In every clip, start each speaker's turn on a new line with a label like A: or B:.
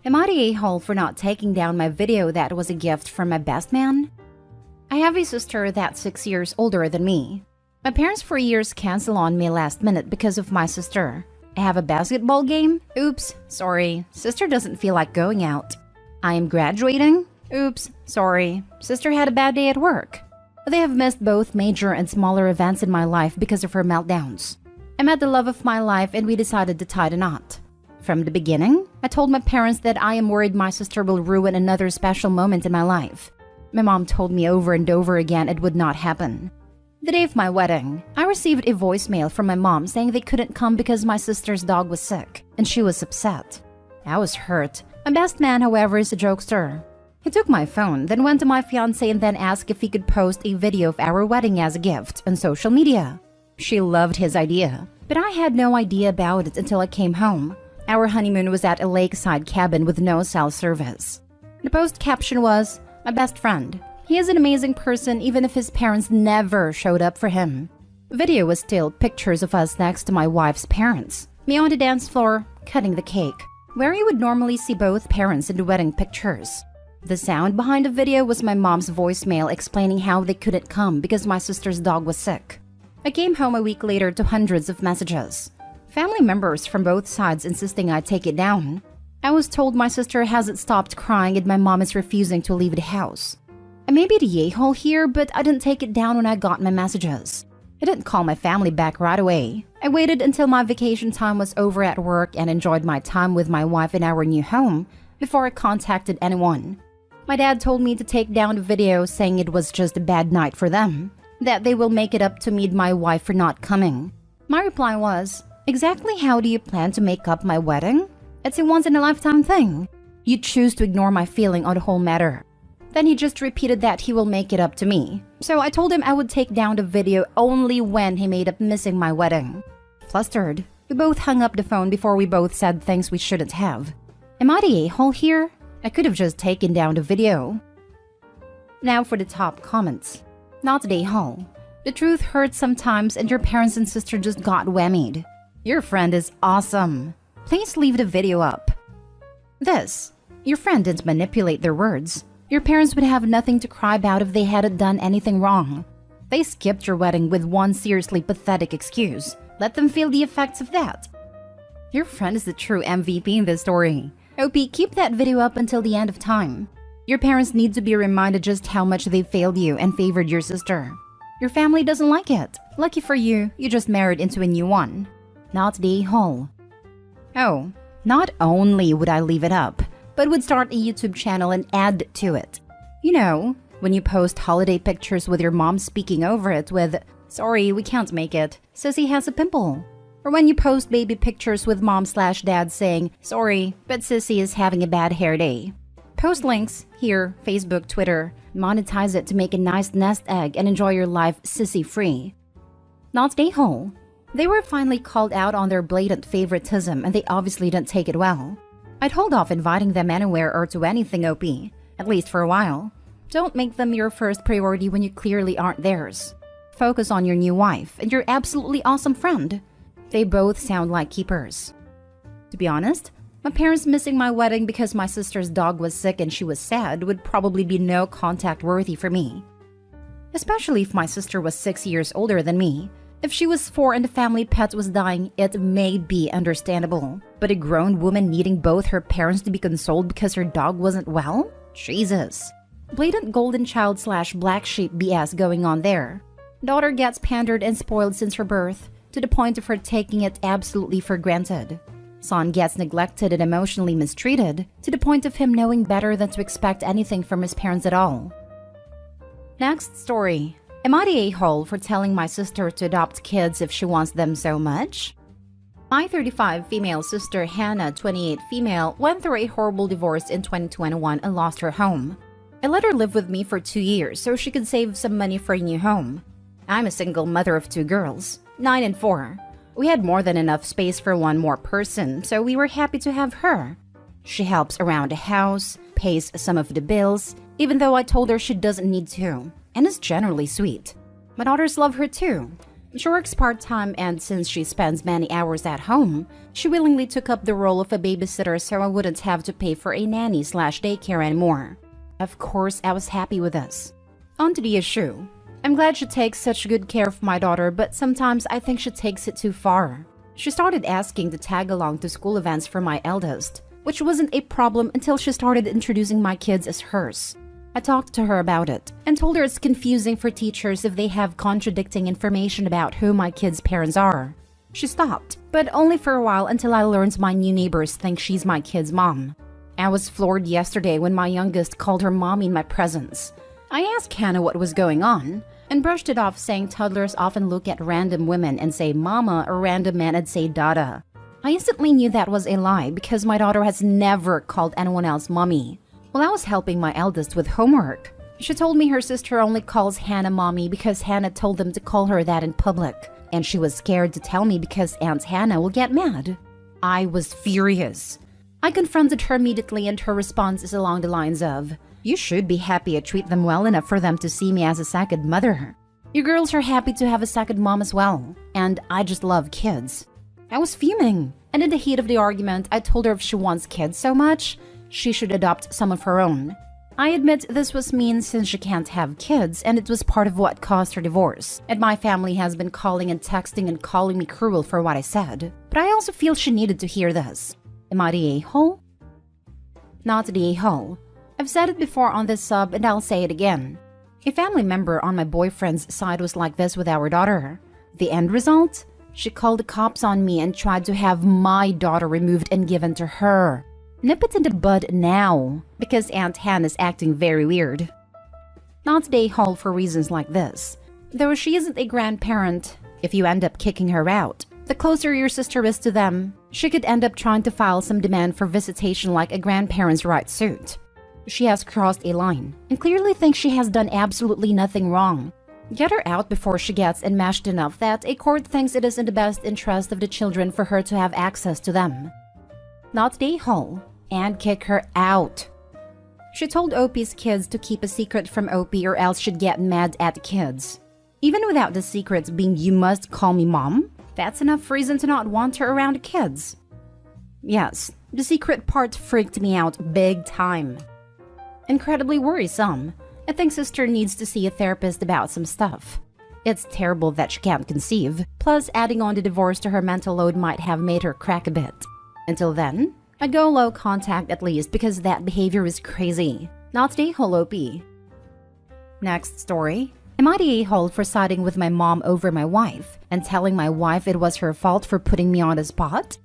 A: Am I the a-hole for not taking down my video that was a gift from my best man? I have a sister that's 6 years older than me. My parents for years canceled on me last minute because of my sister. I have a basketball game? Oops, sorry. Sister doesn't feel like going out. I am graduating? Oops, sorry. Sister had a bad day at work. They have missed both major and smaller events in my life because of her meltdowns. I met the love of my life and we decided to tie the knot. From the beginning, I told my parents that I am worried my sister will ruin another special moment in my life. My mom told me over and over again it would not happen. The day of my wedding, I received a voicemail from my mom saying they couldn't come because my sister's dog was sick, and she was upset. I was hurt. My best man, however, is a jokester. He took my phone, then went to my fiancé and then asked if he could post a video of our wedding as a gift on social media. She loved his idea, but I had no idea about it until I came home. Our honeymoon was at a lakeside cabin with no cell service. The post caption was, "My best friend. He is an amazing person even if his parents never showed up for him." The video was still pictures of us next to my wife's parents, me on the dance floor, cutting the cake, where you would normally see both parents in the wedding pictures. The sound behind the video was my mom's voicemail explaining how they couldn't come because my sister's dog was sick. I came home a week later to hundreds of messages. Family members from both sides insisting I take it down. I was told my sister hasn't stopped crying and my mom is refusing to leave the house. I may be the yay-hole here, but I didn't take it down when I got my messages. I didn't call my family back right away. I waited until my vacation time was over at work and enjoyed my time with my wife in our new home before I contacted anyone. My dad told me to take down the video saying it was just a bad night for them, that they will make it up to me and my wife for not coming. My reply was, "Exactly how do you plan to make up my wedding? It's a once-in-a-lifetime thing. You choose to ignore my feeling on the whole matter." Then he just repeated that he will make it up to me. So I told him I would take down the video only when he made up missing my wedding. Flustered, we both hung up the phone before we both said things we shouldn't have. Am I the a-hole here? I could have just taken down the video. Now for the top comments. Not the a-hole. The truth hurts sometimes and your parents and sister just got whammied. Your friend is awesome. Please leave the video up. This. Your friend didn't manipulate their words. Your parents would have nothing to cry about if they hadn't done anything wrong. They skipped your wedding with one seriously pathetic excuse. Let them feel the effects of that. Your friend is the true MVP in this story. OP, keep that video up until the end of time. Your parents need to be reminded just how much they failed you and favored your sister. Your family doesn't like it. Lucky for you, you just married into a new one. Not the a-hole. Oh, not only would I leave it up, but would start a YouTube channel and add to it. You know, when you post holiday pictures with your mom speaking over it with, "Sorry, we can't make it. Sissy has a pimple." Or when you post baby pictures with mom/dad saying, "Sorry, but Sissy is having a bad hair day." Post links here, Facebook, Twitter. Monetize it to make a nice nest egg and enjoy your life sissy-free. Not the a-hole. They were finally called out on their blatant favoritism and they obviously didn't take it well. I'd hold off inviting them anywhere or to anything, OP, at least for a while. Don't make them your first priority when you clearly aren't theirs. Focus on your new wife and your absolutely awesome friend. They both sound like keepers. To be honest, my parents missing my wedding because my sister's dog was sick and she was sad would probably be no contact worthy for me. Especially if my sister was 6 years older than me. If she was 4 and the family pet was dying, it may be understandable. But a grown woman needing both her parents to be consoled because her dog wasn't well? Jesus. Blatant golden child/black sheep BS going on there. Daughter gets pandered and spoiled since her birth, to the point of her taking it absolutely for granted. Son gets neglected and emotionally mistreated, to the point of him knowing better than to expect anything from his parents at all. Next story. Am I the a-hole for telling my sister to adopt kids if she wants them so much? My 35 female sister Hannah, 28 female, went through a horrible divorce in 2021 and lost her home. I let her live with me for 2 years so she could save some money for a new home. I'm a single mother of 2 girls, 9 and 4. We had more than enough space for one more person, so we were happy to have her. She helps around the house, pays some of the bills, even though I told her she doesn't need to, and is generally sweet. My daughters love her too. She works part-time, and since she spends many hours at home, she willingly took up the role of a babysitter so I wouldn't have to pay for a nanny/daycare anymore. Of course, I was happy with this. On to the issue. I'm glad she takes such good care of my daughter, but sometimes I think she takes it too far. She started asking to tag along to school events for my eldest, which wasn't a problem until she started introducing my kids as hers. I talked to her about it and told her it's confusing for teachers if they have contradicting information about who my kids' parents are. She stopped, but only for a while until I learned my new neighbors think she's my kid's mom. I was floored yesterday when my youngest called her mommy in my presence. I asked Hannah what was going on and brushed it off, saying toddlers often look at random women and say mama, or random men and say dada. I instantly knew that was a lie because my daughter has never called anyone else mommy. While I was helping my eldest with homework, she told me her sister only calls Hannah mommy because Hannah told them to call her that in public, and she was scared to tell me because Aunt Hannah will get mad. I was furious. I confronted her immediately, and her response is along the lines of, "You should be happy I treat them well enough for them to see me as a second mother. You girls are happy to have a second mom as well, and I just love kids." I was fuming, and in the heat of the argument, I told her if she wants kids so much, she should adopt some of her own. I admit this was mean since she can't have kids, and it was part of what caused her divorce, and my family has been calling and texting and calling me cruel for what I said. But I also feel she needed to hear this. Am I the a-hole? Not the a-hole. I've said it before on this sub, and I'll say it again. A family member on my boyfriend's side was like this with our daughter. The end result? She called the cops on me and tried to have my daughter removed and given to her. Nip it in the bud now, because Aunt Hannah's acting very weird. Not the a-hole for reasons like this. Though she isn't a grandparent, if you end up kicking her out, the closer your sister is to them, she could end up trying to file some demand for visitation like a grandparent's right suit. She has crossed a line, and clearly thinks she has done absolutely nothing wrong. Get her out before she gets enmeshed enough that a court thinks it is in the best interest of the children for her to have access to them. Not the a-hole, and kick her out. She told Opie's kids to keep a secret from Opie or else she'd get mad at the kids. Even without the secrets being "you must call me mom," that's enough reason to not want her around the kids. Yes, the secret part freaked me out big time. Incredibly worrisome. I think sister needs to see a therapist about some stuff. It's terrible that she can't conceive, plus adding on the divorce to her mental load might have made her crack a bit. Until then, I'd go low contact at least because that behavior is crazy. Not the a-hole OP. Next story. Am I the a-hole for siding with my mom over my wife and telling my wife it was her fault for putting me on the spot?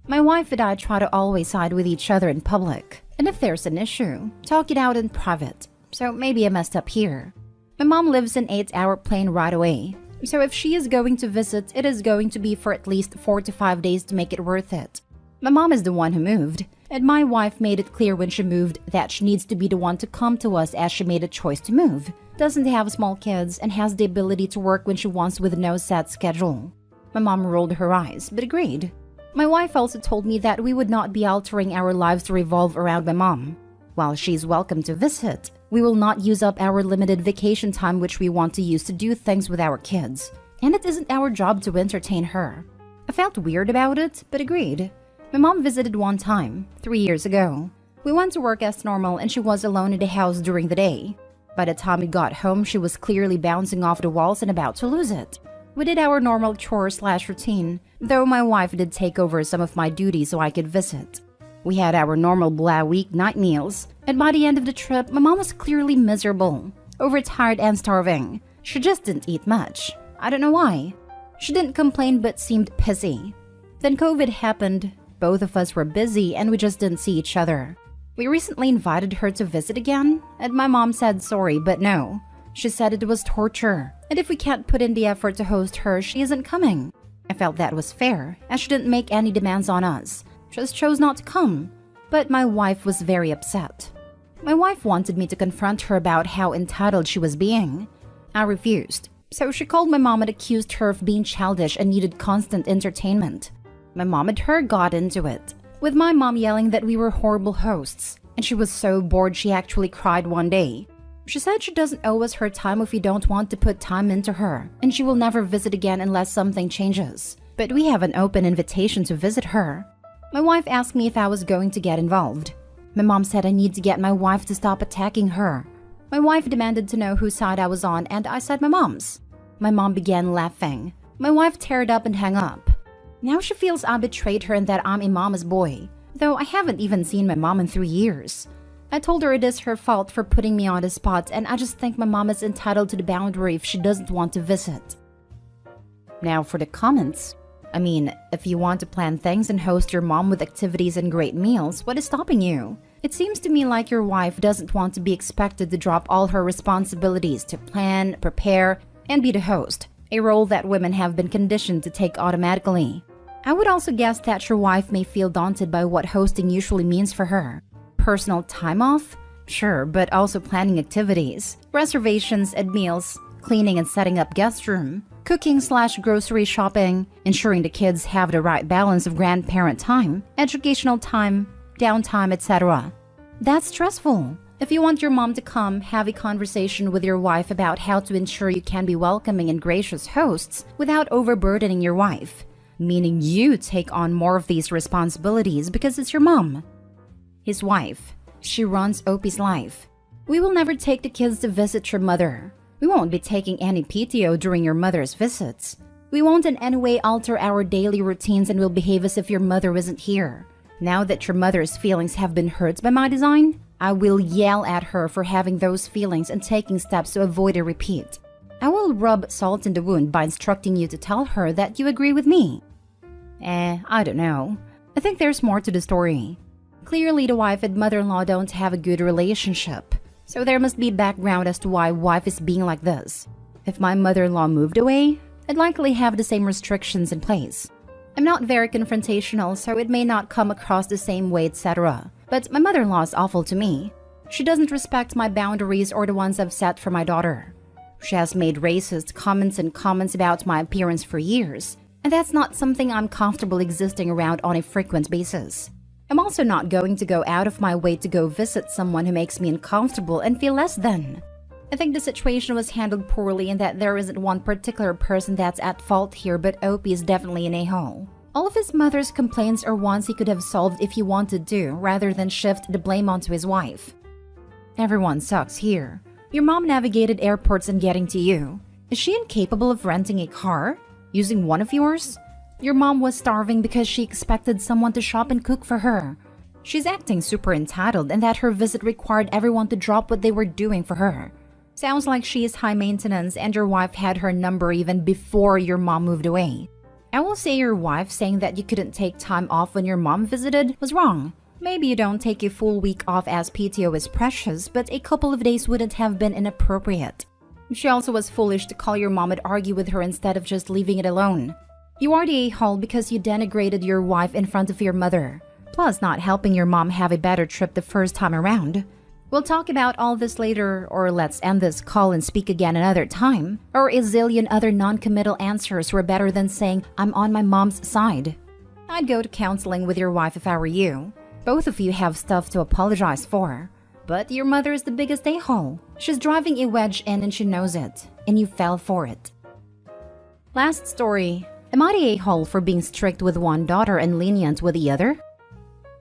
A: My wife and I try to always side with each other in public, and if there's an issue, talk it out in private. So maybe I messed up here. My mom lives an 8-hour plane ride away, so if she is going to visit, it is going to be for at least 4 to 5 days to make it worth it. My mom is the one who moved, and my wife made it clear when she moved that she needs to be the one to come to us as she made a choice to move, doesn't have small kids, and has the ability to work when she wants with no set schedule. My mom rolled her eyes, but agreed. My wife also told me that we would not be altering our lives to revolve around my mom. While she's welcome to visit, we will not use up our limited vacation time which we want to use to do things with our kids, and it isn't our job to entertain her. I felt weird about it, but agreed. My mom visited one time, 3 years ago. We went to work as normal and she was alone in the house during the day. By the time we got home, she was clearly bouncing off the walls and about to lose it. We did our normal chore/routine, though my wife did take over some of my duties so I could visit. We had our normal blah weeknight meals, and by the end of the trip, my mom was clearly miserable, overtired and starving. She just didn't eat much. I don't know why. She didn't complain but seemed pissy. Then COVID happened. Both of us were busy and we just didn't see each other. We recently invited her to visit again, and my mom said sorry, but no. She said it was torture, and if we can't put in the effort to host her, she isn't coming. I felt that was fair, as she didn't make any demands on us, just chose not to come. But my wife was very upset. My wife wanted me to confront her about how entitled she was being. I refused, so she called my mom and accused her of being childish and needed constant entertainment. My mom and her got into it, with my mom yelling that we were horrible hosts, and she was so bored she actually cried one day. She said she doesn't owe us her time if we don't want to put time into her, and she will never visit again unless something changes. But we have an open invitation to visit her. My wife asked me if I was going to get involved. My mom said I need to get my wife to stop attacking her. My wife demanded to know whose side I was on, and I said my mom's. My mom began laughing. My wife teared up and hung up. Now she feels I betrayed her and that I'm a mama's boy, though I haven't even seen my mom in 3 years. I told her it is her fault for putting me on the spot, and I just think my mom is entitled to the boundary if she doesn't want to visit. Now for the comments. I mean, if you want to plan things and host your mom with activities and great meals, what is stopping you? It seems to me like your wife doesn't want to be expected to drop all her responsibilities to plan, prepare, and be the host, a role that women have been conditioned to take automatically. I would also guess that your wife may feel daunted by what hosting usually means for her. Personal time off? Sure, but also planning activities, reservations and meals, cleaning and setting up guest room, cooking/grocery shopping, ensuring the kids have the right balance of grandparent time, educational time, downtime, etc. That's stressful. If you want your mom to come, have a conversation with your wife about how to ensure you can be welcoming and gracious hosts without overburdening your wife, meaning you take on more of these responsibilities because it's your mom. His wife. She runs Opie's life. We will never take the kids to visit your mother. We won't be taking any PTO during your mother's visits. We won't in any way alter our daily routines and will behave as if your mother isn't here. Now that your mother's feelings have been hurt by my design, I will yell at her for having those feelings and taking steps to avoid a repeat. I will rub salt in the wound by instructing you to tell her that you agree with me. I don't know. I think there's more to the story. Clearly, the wife and mother-in-law don't have a good relationship, so there must be background as to why wife is being like this. If my mother-in-law moved away, I'd likely have the same restrictions in place. I'm not very confrontational, so it may not come across the same way, etc. But my mother-in-law is awful to me. She doesn't respect my boundaries or the ones I've set for my daughter. She has made racist comments about my appearance for years, and that's not something I'm comfortable existing around on a frequent basis. I'm also not going to go out of my way to go visit someone who makes me uncomfortable and feel less than. I think the situation was handled poorly and that there isn't one particular person that's at fault here, but Opie is definitely an a-hole. All of his mother's complaints are ones he could have solved if he wanted to, rather than shift the blame onto his wife. Everyone sucks here. Your mom navigated airports and getting to you. Is she incapable of renting a car? Using one of yours? Your mom was starving because she expected someone to shop and cook for her. She's acting super entitled and that her visit required everyone to drop what they were doing for her. Sounds like she is high maintenance and your wife had her number even before your mom moved away. I will say your wife saying that you couldn't take time off when your mom visited was wrong. Maybe you don't take a full week off as PTO is precious, but a couple of days wouldn't have been inappropriate. She also was foolish to call your mom and argue with her instead of just leaving it alone. You are the a-hole because you denigrated your wife in front of your mother, plus not helping your mom have a better trip the first time around. We'll talk about all this later, or let's end this call and speak again another time, or a zillion other non-committal answers were better than saying, I'm on my mom's side. I'd go to counseling with your wife if I were you. Both of you have stuff to apologize for. But your mother is the biggest a-hole. She's driving a wedge in and she knows it, and you fell for it. Last story. Am I the a-hole for being strict with one daughter and lenient with the other?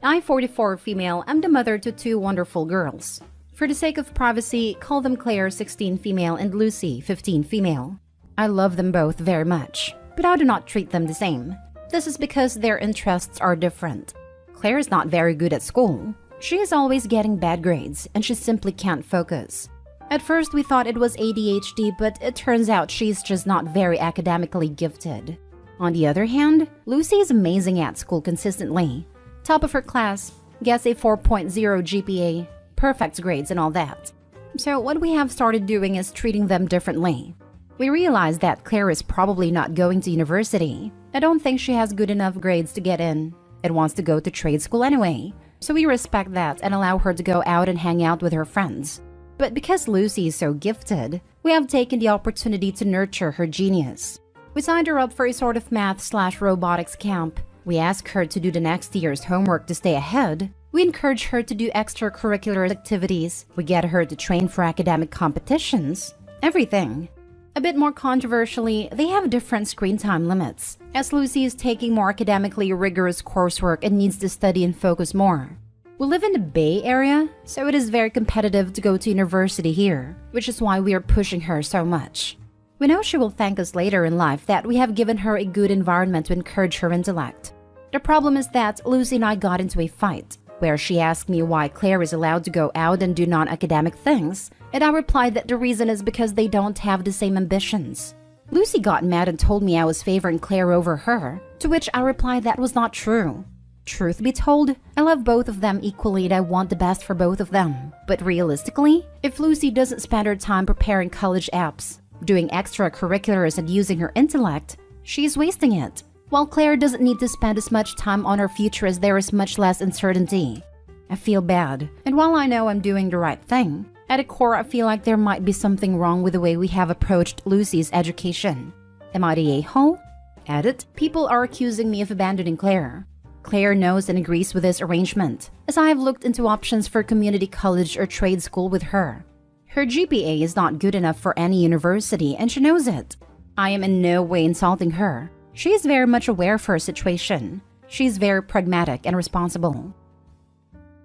A: I, 44 female, am the mother to 2 wonderful girls. For the sake of privacy, call them Claire, 16 female, and Lucy, 15 female. I love them both very much, but I do not treat them the same. This is because their interests are different. Claire is not very good at school. She is always getting bad grades, and she simply can't focus. At first, we thought it was ADHD, but it turns out she's just not very academically gifted. On the other hand, Lucy is amazing at school consistently. Top of her class, gets a 4.0 GPA, perfect grades and all that. So what we have started doing is treating them differently. We realized that Claire is probably not going to university. I don't think she has good enough grades to get in and wants to go to trade school anyway. So we respect that and allow her to go out and hang out with her friends. But because Lucy is so gifted, we have taken the opportunity to nurture her genius. We signed her up for a sort of math/robotics camp. We asked her to do the next year's homework to stay ahead, We encourage her to do extracurricular activities. We get her to train for academic competitions. Everything. A bit more controversially, they have different screen time limits, as Lucy is taking more academically rigorous coursework and needs to study and focus more. We live in the Bay Area, so it is very competitive to go to university here, which is why we are pushing her so much. We know she will thank us later in life that we have given her a good environment to encourage her intellect. The problem is that Lucy and I got into a fight, where she asked me why Claire is allowed to go out and do non-academic things, and I replied that the reason is because they don't have the same ambitions. Lucy got mad and told me I was favoring Claire over her, to which I replied that was not true. Truth be told, I love both of them equally and I want the best for both of them. But realistically, if Lucy doesn't spend her time preparing college apps, doing extracurriculars and using her intellect, she's wasting it. While Claire doesn't need to spend as much time on her future as there is much less uncertainty. I feel bad, and while I know I'm doing the right thing, at a core I feel like there might be something wrong with the way we have approached Lucy's education. Am I the a-hole? Edit, people are accusing me of abandoning Claire. Claire knows and agrees with this arrangement, as I have looked into options for community college or trade school with her. Her GPA is not good enough for any university and she knows it. I am in no way insulting her. She is very much aware of her situation. She is very pragmatic and responsible.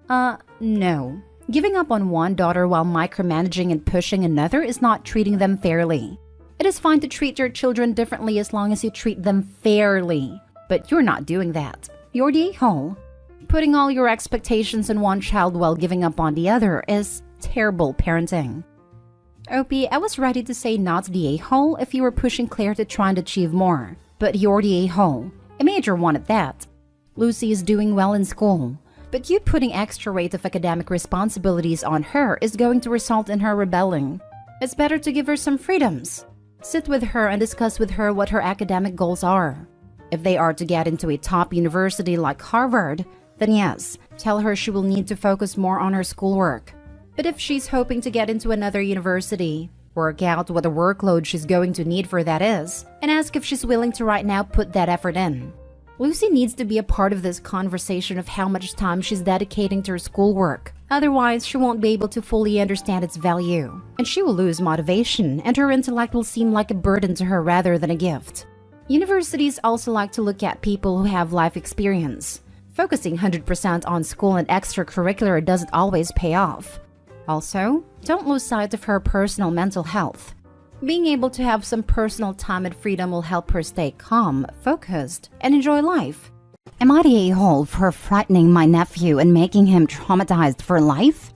A: No. Giving up on one daughter while micromanaging and pushing another is not treating them fairly. It is fine to treat your children differently as long as you treat them fairly. But you're not doing that. You're the a-hole. Putting all your expectations on one child while giving up on the other is terrible parenting. Opie, I was ready to say not the a-hole if you were pushing Claire to try and achieve more. But you're the a-hole. A major one at that. Lucy is doing well in school, but you putting extra weight of academic responsibilities on her is going to result in her rebelling. It's better to give her some freedoms. Sit with her and discuss with her what her academic goals are. If they are to get into a top university like Harvard, then yes, tell her she will need to focus more on her schoolwork. But if she's hoping to get into another university, work out what the workload she's going to need for that is, and ask if she's willing to right now put that effort in. Lucy needs to be a part of this conversation of how much time she's dedicating to her schoolwork. Otherwise, she won't be able to fully understand its value, and she will lose motivation, and her intellect will seem like a burden to her rather than a gift. Universities also like to look at people who have life experience. Focusing 100% on school and extracurricular doesn't always pay off. Also, don't lose sight of her personal mental health. Being able to have some personal time and freedom will help her stay calm, focused, and enjoy life. Am I the a-hole for frightening my nephew and making him traumatized for life?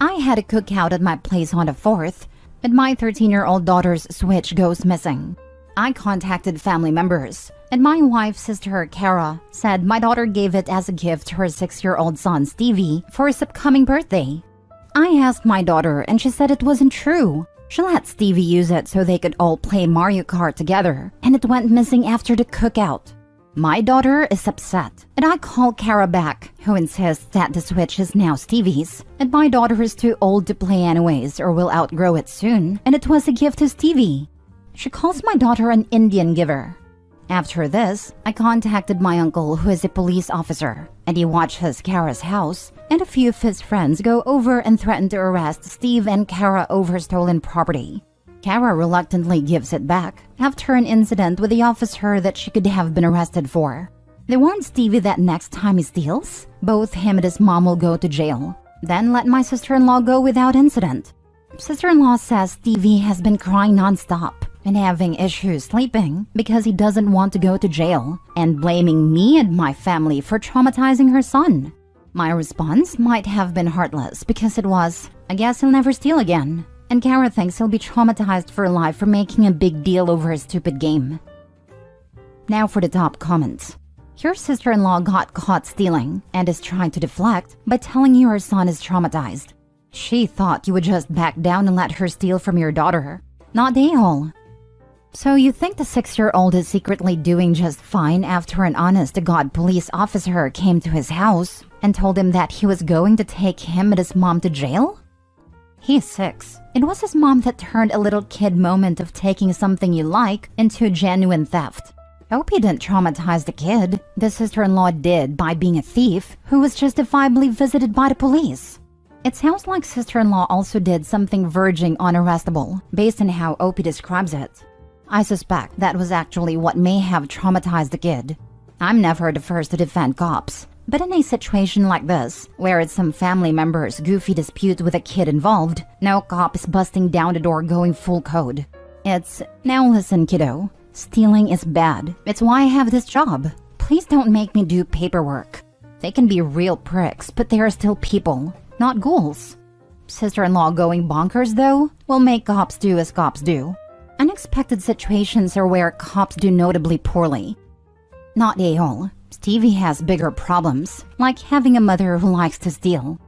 A: I had a cookout at my place on the 4th, and my 13-year-old daughter's Switch goes missing. I contacted family members, and my wife's sister, Kara, said my daughter gave it as a gift to her 6-year-old son, Stevie, for his upcoming birthday. I asked my daughter, and she said it wasn't true. She let Stevie use it so they could all play Mario Kart together, and it went missing after the cookout. My daughter is upset, and I call Kara back, who insists that the Switch is now Stevie's, and my daughter is too old to play anyways or will outgrow it soon, and it was a gift to Stevie. She calls my daughter an Indian giver. After this, I contacted my uncle, who is a police officer, and he watches Kara's house, and a few of his friends go over and threaten to arrest Steve and Kara over stolen property. Kara reluctantly gives it back after an incident with the officer that she could have been arrested for. They warn Stevie that next time he steals, both him and his mom will go to jail, then let my sister-in-law go without incident. Sister-in-law says Stevie has been crying non-stop and having issues sleeping because he doesn't want to go to jail, and blaming me and my family for traumatizing her son. My response might have been heartless because it was, I guess he'll never steal again, and Kara thinks he'll be traumatized for life for making a big deal over a stupid game. Now for the top comments. Your sister-in-law got caught stealing and is trying to deflect by telling you her son is traumatized. She thought you would just back down and let her steal from your daughter. Not the a-hole. So you think the 6-year-old is secretly doing just fine after an honest-to-God police officer came to his house and told him that he was going to take him and his mom to jail? He's 6. It was his mom that turned a little kid moment of taking something you like into genuine theft. Opie didn't traumatize the kid. The sister-in-law did by being a thief who was justifiably visited by the police. It sounds like sister-in-law also did something verging on arrestable, based on how Opie describes it. I suspect that was actually what may have traumatized the kid. I'm never the first to defend cops, but in a situation like this, where it's some family member's goofy dispute with a kid involved, no cop is busting down the door going full code. It's, now listen kiddo, stealing is bad. It's why I have this job. Please don't make me do paperwork. They can be real pricks, but they are still people, not ghouls. Sister-in-law going bonkers though, will make cops do as cops do. Unexpected situations are where cops do notably poorly. Not a-hole. Stevie has bigger problems, like having a mother who likes to steal.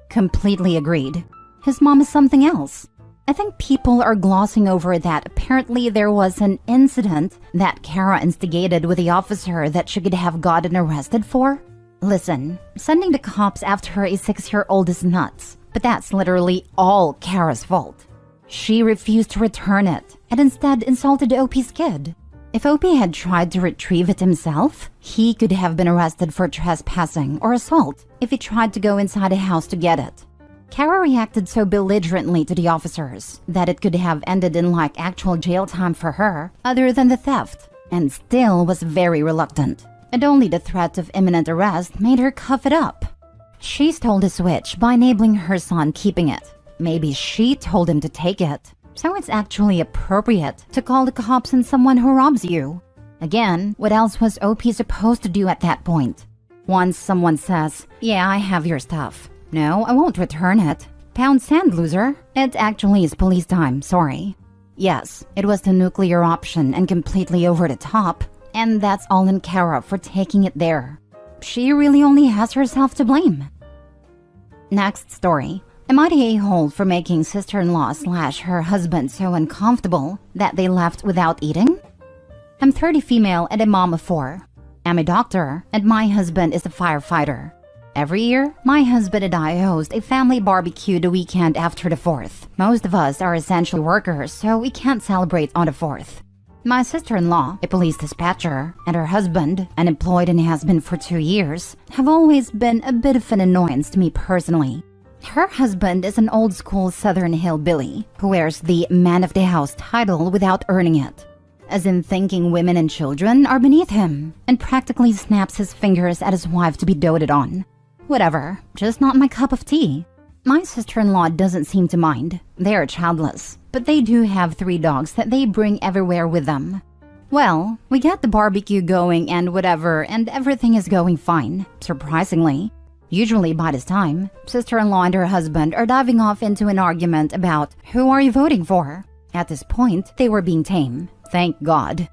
A: Completely agreed. His mom is something else. I think people are glossing over that apparently there was an incident that Kara instigated with the officer that she could have gotten arrested for. Listen, sending the cops after a 6-year-old is nuts, but that's literally all Kara's fault. She refused to return it and instead insulted Opie's kid. If Opie had tried to retrieve it himself, he could have been arrested for trespassing or assault if he tried to go inside a house to get it. Kara reacted so belligerently to the officers that it could have ended in like actual jail time for her, other than the theft, and still was very reluctant. And only the threat of imminent arrest made her cough it up. She stole the switch by enabling her son keeping it. Maybe she told him to take it. So it's actually appropriate to call the cops on someone who robs you. Again, what else was Opie supposed to do at that point? Once someone says, yeah, I have your stuff. No, I won't return it. Pound sand, loser. It actually is police time, sorry. Yes, it was the nuclear option and completely over the top, and that's all in Kara for taking it there. She really only has herself to blame. Next story. Am I the a-hole for making sister-in-law / her husband so uncomfortable that they left without eating? I'm 30 female and a mom of 4. I'm a doctor and my husband is a firefighter. Every year, my husband and I host a family barbecue the weekend after the 4th. Most of us are essential workers, so we can't celebrate on the 4th. My sister-in-law, a police dispatcher, and her husband, unemployed and has been for 2 years, have always been a bit of an annoyance to me personally. Her husband is an old-school Southern hillbilly who wears the man of the house title without earning it, as in thinking women and children are beneath him, and practically snaps his fingers at his wife to be doted on. Whatever, just not my cup of tea. My sister-in-law doesn't seem to mind. They are childless, but they do have 3 dogs that they bring everywhere with them. Well, we get the barbecue going and whatever, and everything is going fine, surprisingly. Usually by this time, sister-in-law and her husband are diving off into an argument about who are you voting for? At this point, they were being tame, thank God.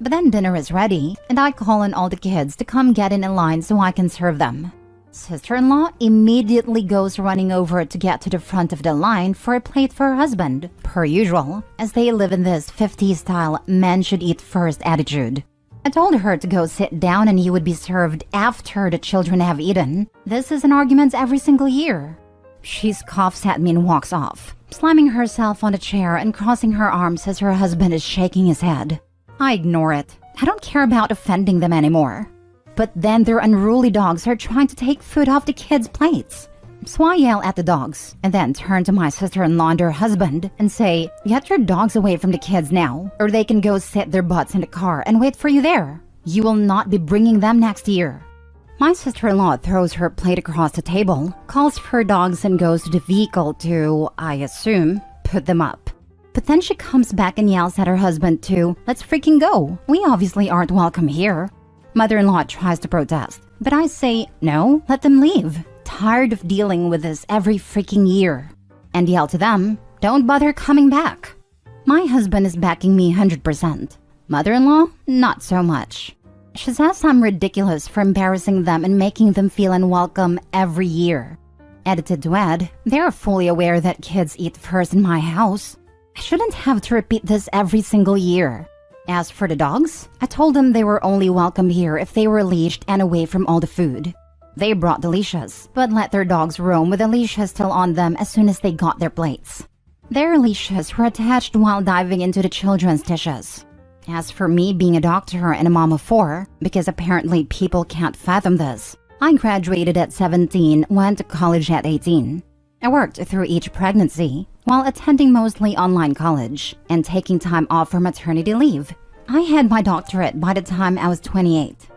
A: But then dinner is ready, and I call on all the kids to come get in a line so I can serve them. Sister-in-law immediately goes running over to get to the front of the line for a plate for her husband, per usual, as they live in this 50s-style men should eat first attitude. I told her to go sit down and he would be served after the children have eaten. This is an argument every single year. She scoffs at me and walks off, slamming herself on a chair and crossing her arms as her husband is shaking his head. I ignore it. I don't care about offending them anymore. But then their unruly dogs are trying to take food off the kids' plates. So I yell at the dogs and then turn to my sister-in-law and her husband and say, get your dogs away from the kids now, or they can go sit their butts in the car and wait for you there. You will not be bringing them next year. My sister-in-law throws her plate across the table, calls for her dogs and goes to the vehicle to, I assume, put them up. But then she comes back and yells at her husband to, let's freaking go. We obviously aren't welcome here. Mother-in-law tries to protest, but I say, no, let them leave. Tired of dealing with this every freaking year. And yell to them, don't bother coming back. My husband is backing me 100%. Mother-in-law, not so much. She says I'm ridiculous for embarrassing them and making them feel unwelcome every year. Edited to add, they're fully aware that kids eat first in my house. I shouldn't have to repeat this every single year. As for the dogs, I told them they were only welcome here if they were leashed and away from all the food. They brought the leashes, but let their dogs roam with the leashes still on them as soon as they got their plates. Their leashes were attached while diving into the children's dishes. As for me being a doctor and a mom of 4, because apparently people can't fathom this, I graduated at 17, went to college at 18. I worked through each pregnancy while attending mostly online college and taking time off for maternity leave. I had my doctorate by the time I was 28.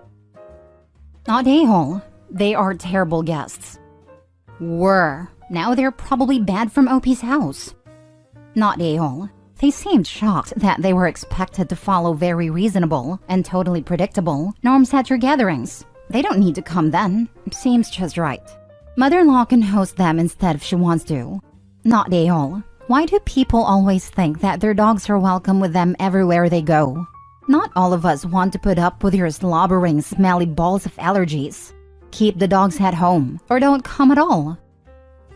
A: Not a-hole. They are terrible guests. Were. Now they're probably banned from OP's house. Not a-hole. They seemed shocked that they were expected to follow very reasonable and totally predictable norms at your gatherings. They don't need to come then. Seems just right. Mother-in-law can host them instead if she wants to. Not a-hole. Why do people always think that their dogs are welcome with them everywhere they go? Not all of us want to put up with your slobbering, smelly balls of allergies. Keep the dogs at home, or don't come at all.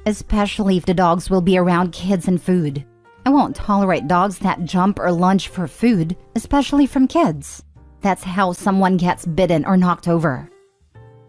A: Especially if the dogs will be around kids and food. I won't tolerate dogs that jump or lunge for food, especially from kids. That's how someone gets bitten or knocked over.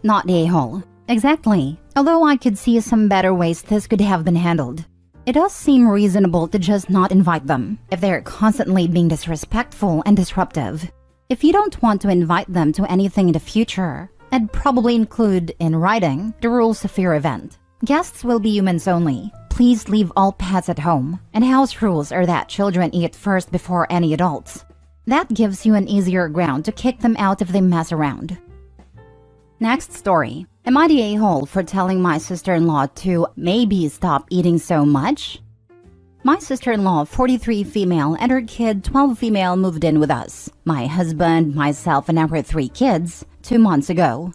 A: Not a-hole. Exactly. Although I could see some better ways this could have been handled. It does seem reasonable to just not invite them if they're constantly being disrespectful and disruptive. If you don't want to invite them to anything in the future, I'd probably include, in writing, the rules of your event. Guests will be humans only. Please leave all pets at home. And house rules are that children eat first before any adults. That gives you an easier ground to kick them out if they mess around. Next story. Am I the a-hole for telling my sister-in-law to maybe stop eating so much? My sister-in-law, 43 female, and her kid, 12 female, moved in with us. My husband, myself, and our 3 kids, 2 months ago.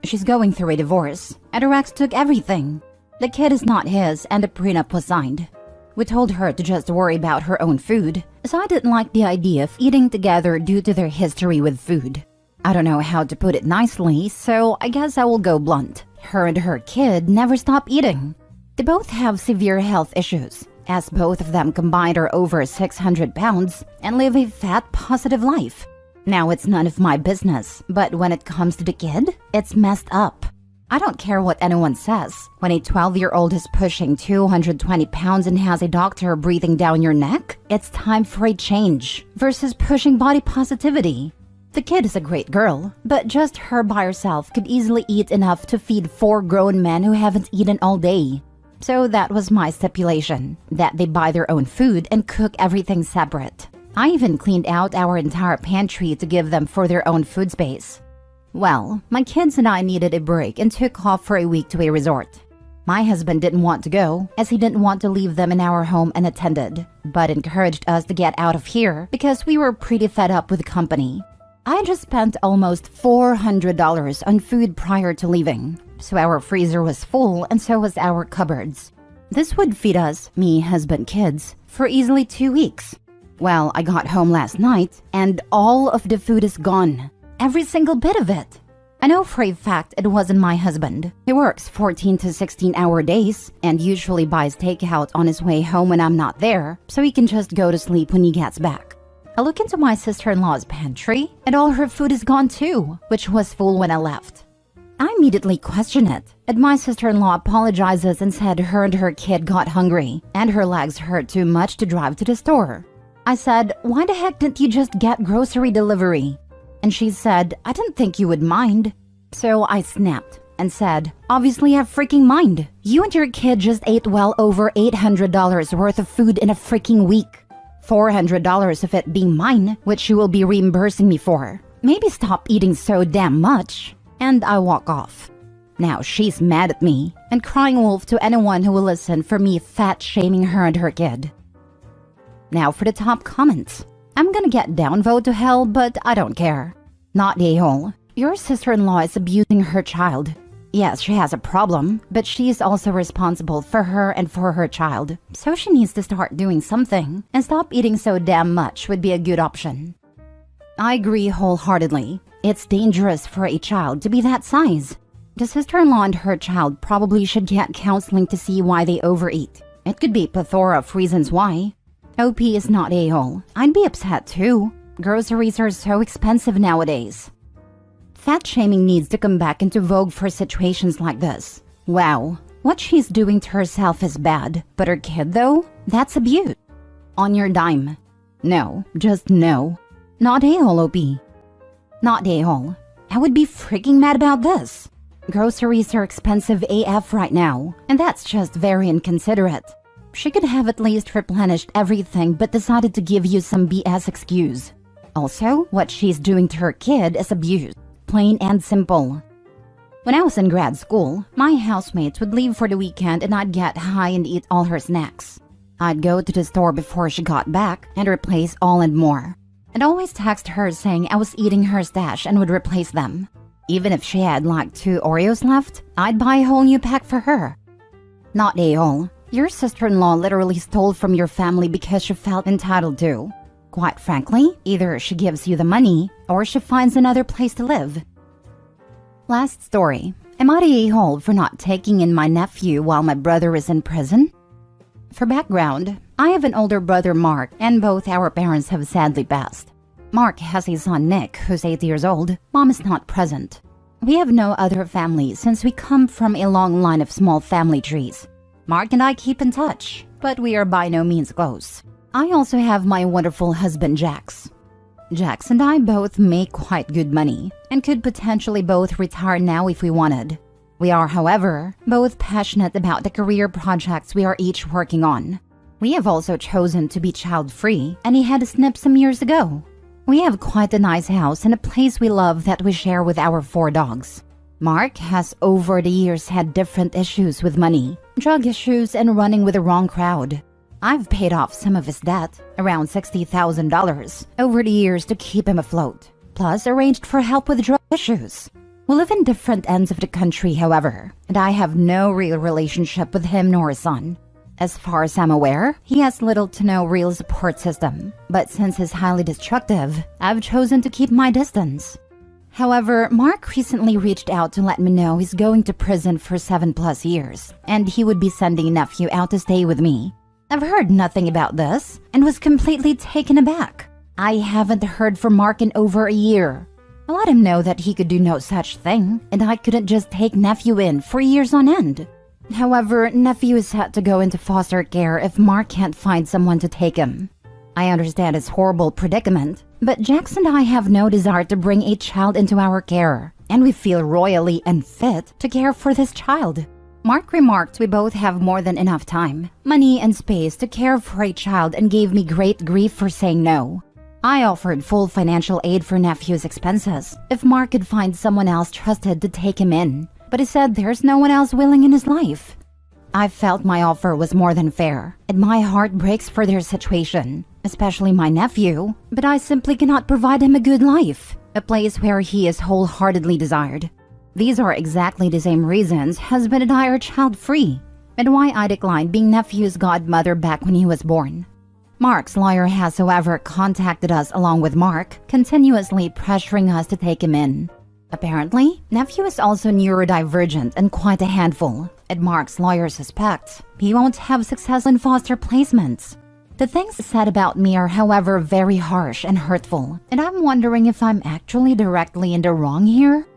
A: She's going through a divorce, and her ex took everything. The kid is not his, and a prenup was signed. We told her to just worry about her own food, so I didn't like the idea of eating together due to their history with food. I don't know how to put it nicely, so I guess I will go blunt. Her and her kid never stop eating. They both have severe health issues, as both of them combined are over 600 pounds and live a fat-positive life. Now it's none of my business, but when it comes to the kid, it's messed up. I don't care what anyone says. When a 12-year-old is pushing 220 pounds and has a doctor breathing down your neck, it's time for a change versus pushing body positivity. The kid is a great girl, but just her by herself could easily eat enough to feed 4 grown men who haven't eaten all day. So that was my stipulation, that they buy their own food and cook everything separate. I even cleaned out our entire pantry to give them for their own food space. Well, my kids and I needed a break and took off for a week to a resort. My husband didn't want to go, as he didn't want to leave them in our home unattended, but encouraged us to get out of here because we were pretty fed up with the company. I just spent almost $400 on food prior to leaving, so our freezer was full and so was our cupboards. This would feed us, me, husband, kids, for easily 2 weeks. Well, I got home last night and all of the food is gone. Every single bit of it. I know for a fact it wasn't my husband. He works 14 to 16-hour days and usually buys takeout on his way home when I'm not there, so he can just go to sleep when he gets back. I look into my sister-in-law's pantry, and all her food is gone too, which was full when I left. I immediately question it, and my sister-in-law apologizes and said her and her kid got hungry, and her legs hurt too much to drive to the store. I said, why the heck didn't you just get grocery delivery? And she said, I didn't think you would mind. So I snapped and said, obviously I freaking mind. You and your kid just ate well over $800 worth of food in a freaking week. $400 of it being mine, which you will be reimbursing me for. Maybe stop eating so damn much. And I walk off. Now she's mad at me and crying wolf to anyone who will listen for me fat-shaming her and her kid. Now for the top comments. I'm gonna get downvote to hell, but I don't care. Not a-hole. Your sister-in-law is abusing her child. Yes, she has a problem, but she is also responsible for her and for her child. So she needs to start doing something, and stop eating so damn much would be a good option. I agree wholeheartedly. It's dangerous for a child to be that size. The sister-in-law and her child probably should get counseling to see why they overeat. It could be a plethora of reasons why. OP is not a-hole. I'd be upset too. Groceries are so expensive nowadays. Fat shaming needs to come back into vogue for situations like this. Wow, what she's doing to herself is bad, but her kid though? That's abuse. On your dime. No, just no. Not a-hole, OP. Not a-hole. I would be freaking mad about this. Groceries are expensive AF right now, and that's just very inconsiderate. She could have at least replenished everything but decided to give you some BS excuse. Also, what she's doing to her kid is abuse. Plain and simple. When I was in grad school, my housemates would leave for the weekend and I'd get high and eat all her snacks. I'd go to the store before she got back and replace all and more. I'd always text her saying I was eating her stash and would replace them. Even if she had like 2 Oreos left, I'd buy a whole new pack for her. Not a-hole. Your sister-in-law literally stole from your family because she felt entitled to. Quite frankly, either she gives you the money or she finds another place to live. Last story. Am I the a-hole for not taking in my nephew while my brother is in prison? For background, I have an older brother, Mark, and both our parents have sadly passed. Mark has a son, Nick, who's 8 years old. Mom is not present. We have no other family since we come from a long line of small family trees. Mark and I keep in touch, but we are by no means close. I also have my wonderful husband, Jax. Jax and I both make quite good money and could potentially both retire now if we wanted. We are, however, both passionate about the career projects we are each working on. We have also chosen to be child-free, and he had a snip some years ago. We have quite a nice house and a place we love that we share with our 4 dogs. Mark has over the years had different issues with money, drug issues, and running with the wrong crowd. I've paid off some of his debt, around $60,000, over the years to keep him afloat, plus arranged for help with drug issues. We live in different ends of the country, however, and I have no real relationship with him nor his son. As far as I'm aware, he has little to no real support system, but since he's highly destructive, I've chosen to keep my distance. However, Mark recently reached out to let me know he's going to prison for 7+ years, and he would be sending nephew out to stay with me. I've heard nothing about this, and was completely taken aback. I haven't heard from Mark in over a year. I let him know that he could do no such thing, and I couldn't just take nephew in for years on end. However, nephew is set to go into foster care if Mark can't find someone to take him. I understand his horrible predicament, but Jax and I have no desire to bring a child into our care, and we feel royally unfit to care for this child. Mark remarked we both have more than enough time, money, and space to care for a child and gave me great grief for saying no. I offered full financial aid for nephew's expenses if Mark could find someone else trusted to take him in, but he said there's no one else willing in his life. I felt my offer was more than fair, and my heart breaks for their situation, especially my nephew, but I simply cannot provide him a good life, a place where he is wholeheartedly desired. These are exactly the same reasons husband and I are child-free, and why I declined being nephew's godmother back when he was born. Mark's lawyer has, however, contacted us along with Mark, continuously pressuring us to take him in. Apparently, nephew is also neurodivergent and quite a handful, and Mark's lawyer suspects he won't have success in foster placements. The things said about me are, however, very harsh and hurtful, and I'm wondering if I'm actually directly in the wrong here?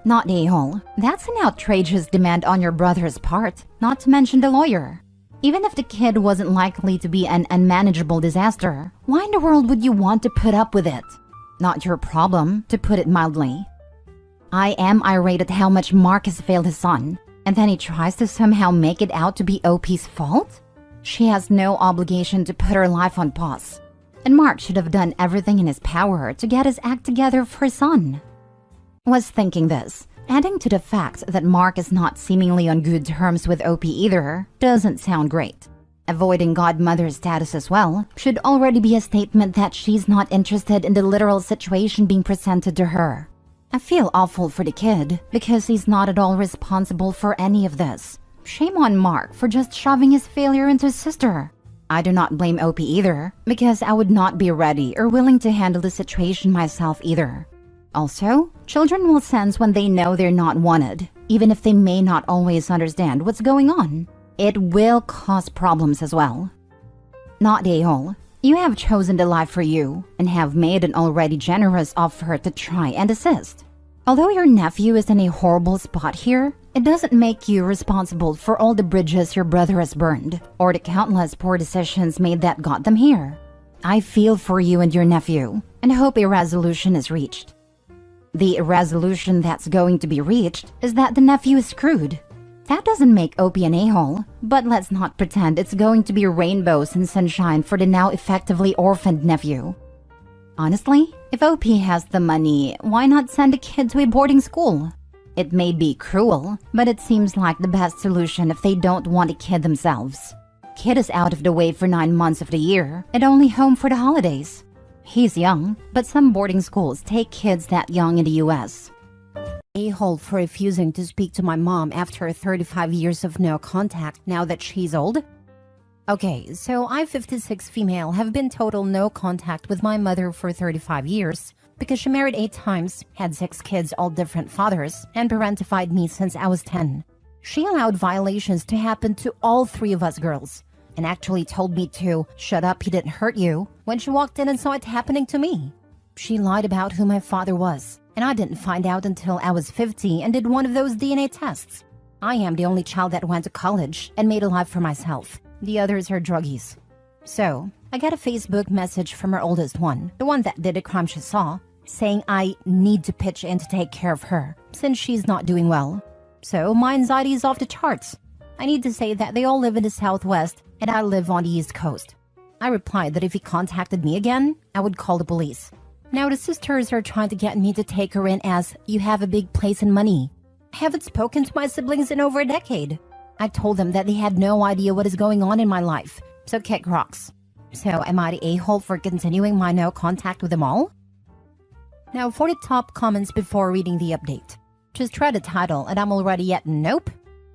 A: Not a-hole. That's an outrageous demand on your brother's part, not to mention the lawyer. Even if the kid wasn't likely to be an unmanageable disaster, why in the world would you want to put up with it? Not your problem, to put it mildly. I am irate at how much Mark has failed his son, and then he tries to somehow make it out to be OP's fault? She has no obligation to put her life on pause, and Mark should have done everything in his power to get his act together for his son. Was thinking this, adding to the fact that Mark is not seemingly on good terms with OP either, doesn't sound great. Avoiding godmother status as well should already be a statement that she's not interested in the literal situation being presented to her. I feel awful for the kid because he's not at all responsible for any of this. Shame on Mark for just shoving his failure into his sister. I do not blame OP either because I would not be ready or willing to handle the situation myself either. Also, children will sense when they know they're not wanted, even if they may not always understand what's going on. It will cause problems as well. Not a-hole. You have chosen the life for you and have made an already generous offer to try and assist. Although your nephew is in a horrible spot here, it doesn't make you responsible for all the bridges your brother has burned or the countless poor decisions made that got them here. I feel for you and your nephew and hope a resolution is reached. The resolution that's going to be reached is that the nephew is screwed. That doesn't make OP an a-hole, but let's not pretend it's going to be rainbows and sunshine for the now effectively orphaned nephew. Honestly, if OP has the money, why not send a kid to a boarding school? It may be cruel, but it seems like the best solution if they don't want a kid themselves. Kid is out of the way for 9 months of the year and only home for the holidays. He's young, but some boarding schools take kids that young in the US. A-hole for refusing to speak to my mom after 35 years of no contact now that she's old. Okay, so I, 56 female, have been total no contact with my mother for 35 years because she married 8 times, had 6 kids, all different fathers, and parentified me since I was 10. She allowed violations to happen to all 3 of us girls, and actually told me to shut up, he didn't hurt you, when she walked in and saw it happening to me. She lied about who my father was, and I didn't find out until I was 50 and did one of those DNA tests. I am the only child that went to college and made a life for myself. The others are druggies. So, I got a Facebook message from her oldest one, the one that did a crime she saw, saying I need to pitch in to take care of her, since she's not doing well. So, my anxiety is off the charts. I need to say that they all live in the Southwest and I live on the East Coast. I replied that if he contacted me again, I would call the police. Now the sisters are trying to get me to take her in as you have a big place and money. I haven't spoken to my siblings in over a decade. I told them that they had no idea what is going on in my life, so kick rocks. So am I the a-hole for continuing my no contact with them all? Now for the top comments before reading the update. Just read the title and I'm already at nope.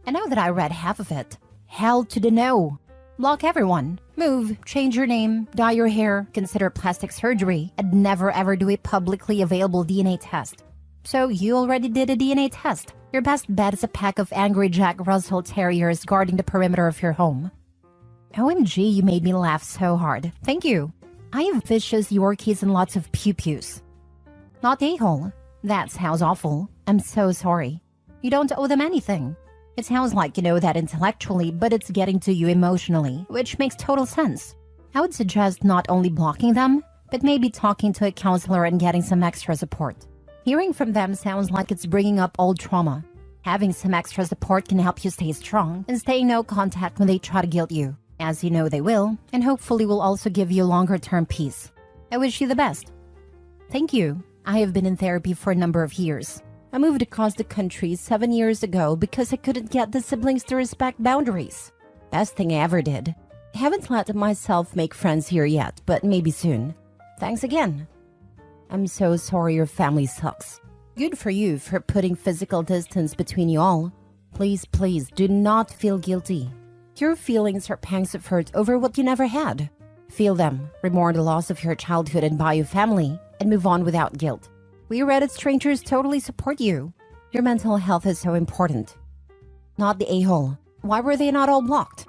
A: And now that I read half of it, hell to the no. Block everyone. Move, change your name, dye your hair, consider plastic surgery, and never ever do a publicly available DNA test. So you already did a DNA test. Your best bet is a pack of angry Jack Russell Terriers guarding the perimeter of your home. OMG, you made me laugh so hard. Thank you. I have vicious Yorkies and lots of pew-pews. Not a-hole. That sounds awful. I'm so sorry. You don't owe them anything. It sounds like you know that intellectually, but it's getting to you emotionally, which makes total sense. I would suggest not only blocking them, but maybe talking to a counselor and getting some extra support. Hearing from them sounds like it's bringing up old trauma. Having some extra support can help you stay strong and stay in no contact when they try to guilt you, as you know they will, and hopefully will also give you longer-term peace. I wish you the best. Thank you. I have been in therapy for a number of years. I moved across the country 7 years ago because I couldn't get the siblings to respect boundaries. Best thing I ever did. I haven't let myself make friends here yet, but maybe soon. Thanks again. I'm so sorry your family sucks. Good for you for putting physical distance between you all. Please, please, do not feel guilty. Your feelings are pangs of hurt over what you never had. Feel them, remember the loss of your childhood and bio family, and move on without guilt. We Reddit strangers totally support you. Your mental health is so important. Not the a-hole. Why were they not all blocked?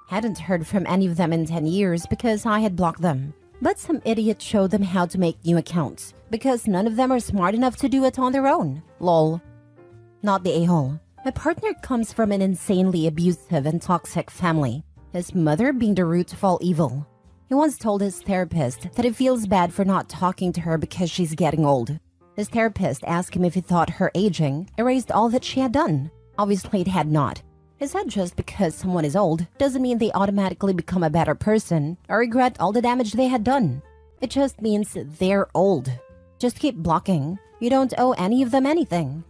A: Hadn't heard from any of them in 10 years because I had blocked them. But some idiot showed them how to make new accounts because none of them are smart enough to do it on their own. Lol. Not the a-hole. My partner comes from an insanely abusive and toxic family, his mother being the root of all evil. He once told his therapist that he feels bad for not talking to her because she's getting old. His therapist asked him if he thought her aging erased all that she had done. Obviously it had not. He said just because someone is old doesn't mean they automatically become a better person or regret all the damage they had done. It just means they're old. Just keep blocking. You don't owe any of them anything.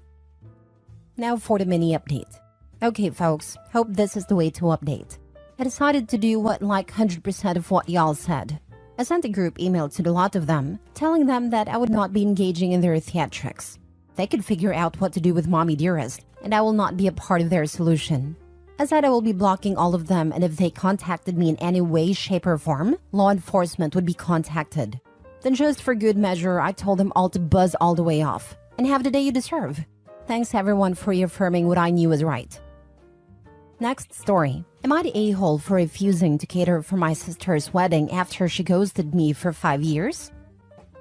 A: Now for the mini update. Okay folks, hope this is the way to update. I decided to do what like 100% of what y'all said. I sent a group email to the lot of them, telling them that I would not be engaging in their theatrics. They could figure out what to do with Mommy Dearest, and I will not be a part of their solution. I said I will be blocking all of them, and if they contacted me in any way, shape, or form, law enforcement would be contacted. Then just for good measure, I told them all to buzz all the way off, and have the day you deserve. Thanks everyone for reaffirming what I knew was right. Next story. Am I the a-hole for refusing to cater for my sister's wedding after she ghosted me for 5 years?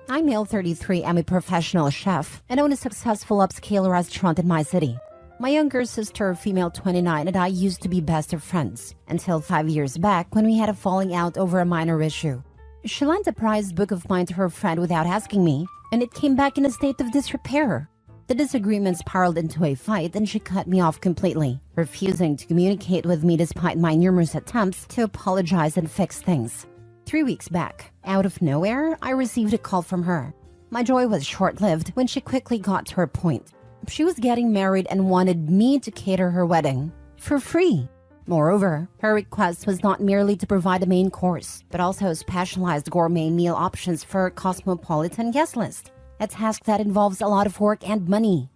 A: I'm male 33, I'm a professional chef, and own a successful upscale restaurant in my city. My younger sister, female 29, and I used to be best of friends, until 5 years back when we had a falling out over a minor issue.
B: She lent a prized book of mine to her friend without asking me, and it came back in a state of disrepair. The disagreement spiraled into a fight and she cut me off completely, refusing to communicate with me despite my numerous attempts to apologize and fix things. 3 weeks back, out of nowhere, I received a call from her. My joy was short-lived when she quickly got to her point. She was getting married and wanted me to cater her wedding. For free. Moreover, her request was not merely to provide a main course, but also specialized gourmet meal options for her cosmopolitan guest list. A task that involves a lot of work and money.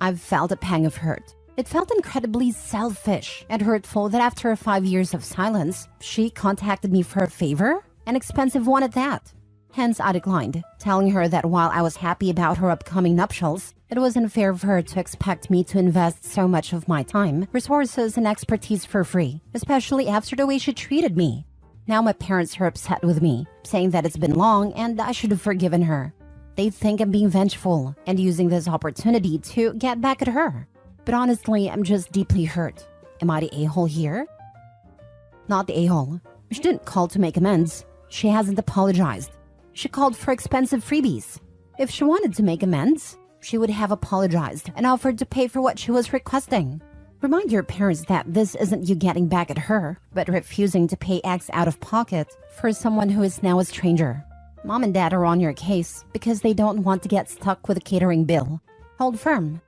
B: I've felt a pang of hurt. It felt incredibly selfish and hurtful that after 5 years of silence, she contacted me for a favor, an expensive one at that. Hence, I declined, telling her that while I was happy about her upcoming nuptials, it was unfair of her to expect me to invest so much of my time, resources, and expertise for free, especially after the way she treated me. Now my parents are upset with me, saying that it's been long and I should have forgiven her. They think I'm being vengeful and using this opportunity to get back at her. But honestly, I'm just deeply hurt. Am I the a-hole here? Not the a-hole. She didn't call to make amends. She hasn't apologized. She called for expensive freebies. If she wanted to make amends, she would have apologized and offered to pay for what she was requesting. Remind your parents that this isn't you getting back at her, but refusing to pay X out of pocket for someone who is now a stranger. Mom and Dad are on your case because they don't want to get stuck with a catering bill. Hold firm.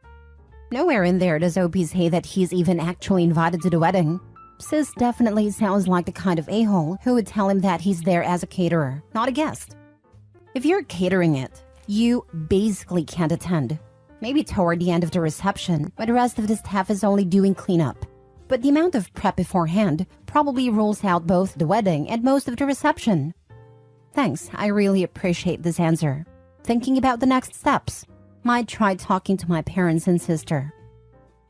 B: Nowhere in there does OP say that he's even actually invited to the wedding. Sis definitely sounds like the kind of a-hole who would tell him that he's there as a caterer, not a guest. If you're catering it, you basically can't attend. Maybe toward the end of the reception, when the rest of the staff is only doing cleanup. But the amount of prep beforehand probably rules out both the wedding and most of the reception. Thanks, I really appreciate this answer. Thinking about the next steps. Might try talking to my parents and sister.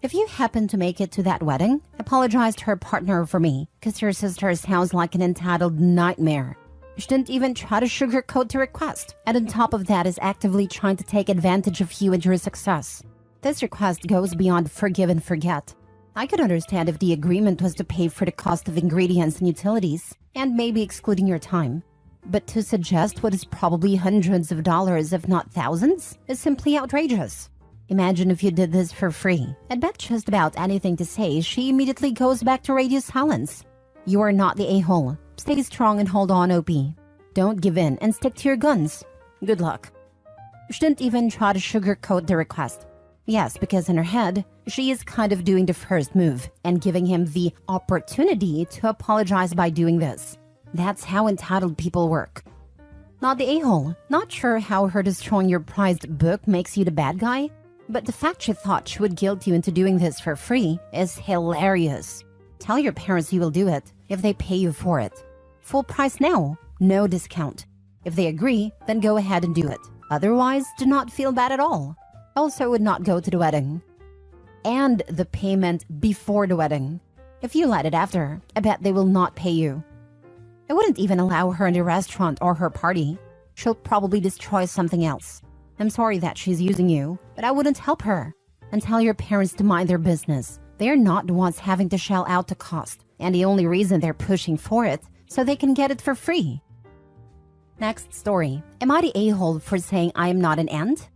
B: If you happen to make it to that wedding, apologize to her partner for me, because your sister sounds like an entitled nightmare. She didn't even try to sugarcoat the request, and on top of that is actively trying to take advantage of you and your success. This request goes beyond forgive and forget. I could understand if the agreement was to pay for the cost of ingredients and utilities, and maybe excluding your time. But to suggest what is probably hundreds of dollars, if not thousands, is simply outrageous. Imagine if you did this for free. I'd bet just about anything to say, she immediately goes back to radio silence. You are not the a-hole. Stay strong and hold on, OP. Don't give in and stick to your guns. Good luck. She didn't even try to sugarcoat the request. Yes, because in her head, she is kind of doing the first move and giving him the opportunity to apologize by doing this. That's how entitled people work. Not the a-hole. Not sure how her destroying your prized book makes you the bad guy, but the fact she thought she would guilt you into doing this for free is hilarious. Tell your parents you will do it if they pay you for it. Full price now, no discount. If they agree, then go ahead and do it. Otherwise, do not feel bad at all. Also would not go to the wedding. And the payment before the wedding. If you let it after, I bet they will not pay you. I wouldn't even allow her in the restaurant or her party. She'll probably destroy something else. I'm sorry that she's using you, but I wouldn't help her. And tell your parents to mind their business. They're not the ones having to shell out the cost, and the only reason they're pushing for it, so they can get it for free. Next story. Am I the a-hole for saying I am not an aunt?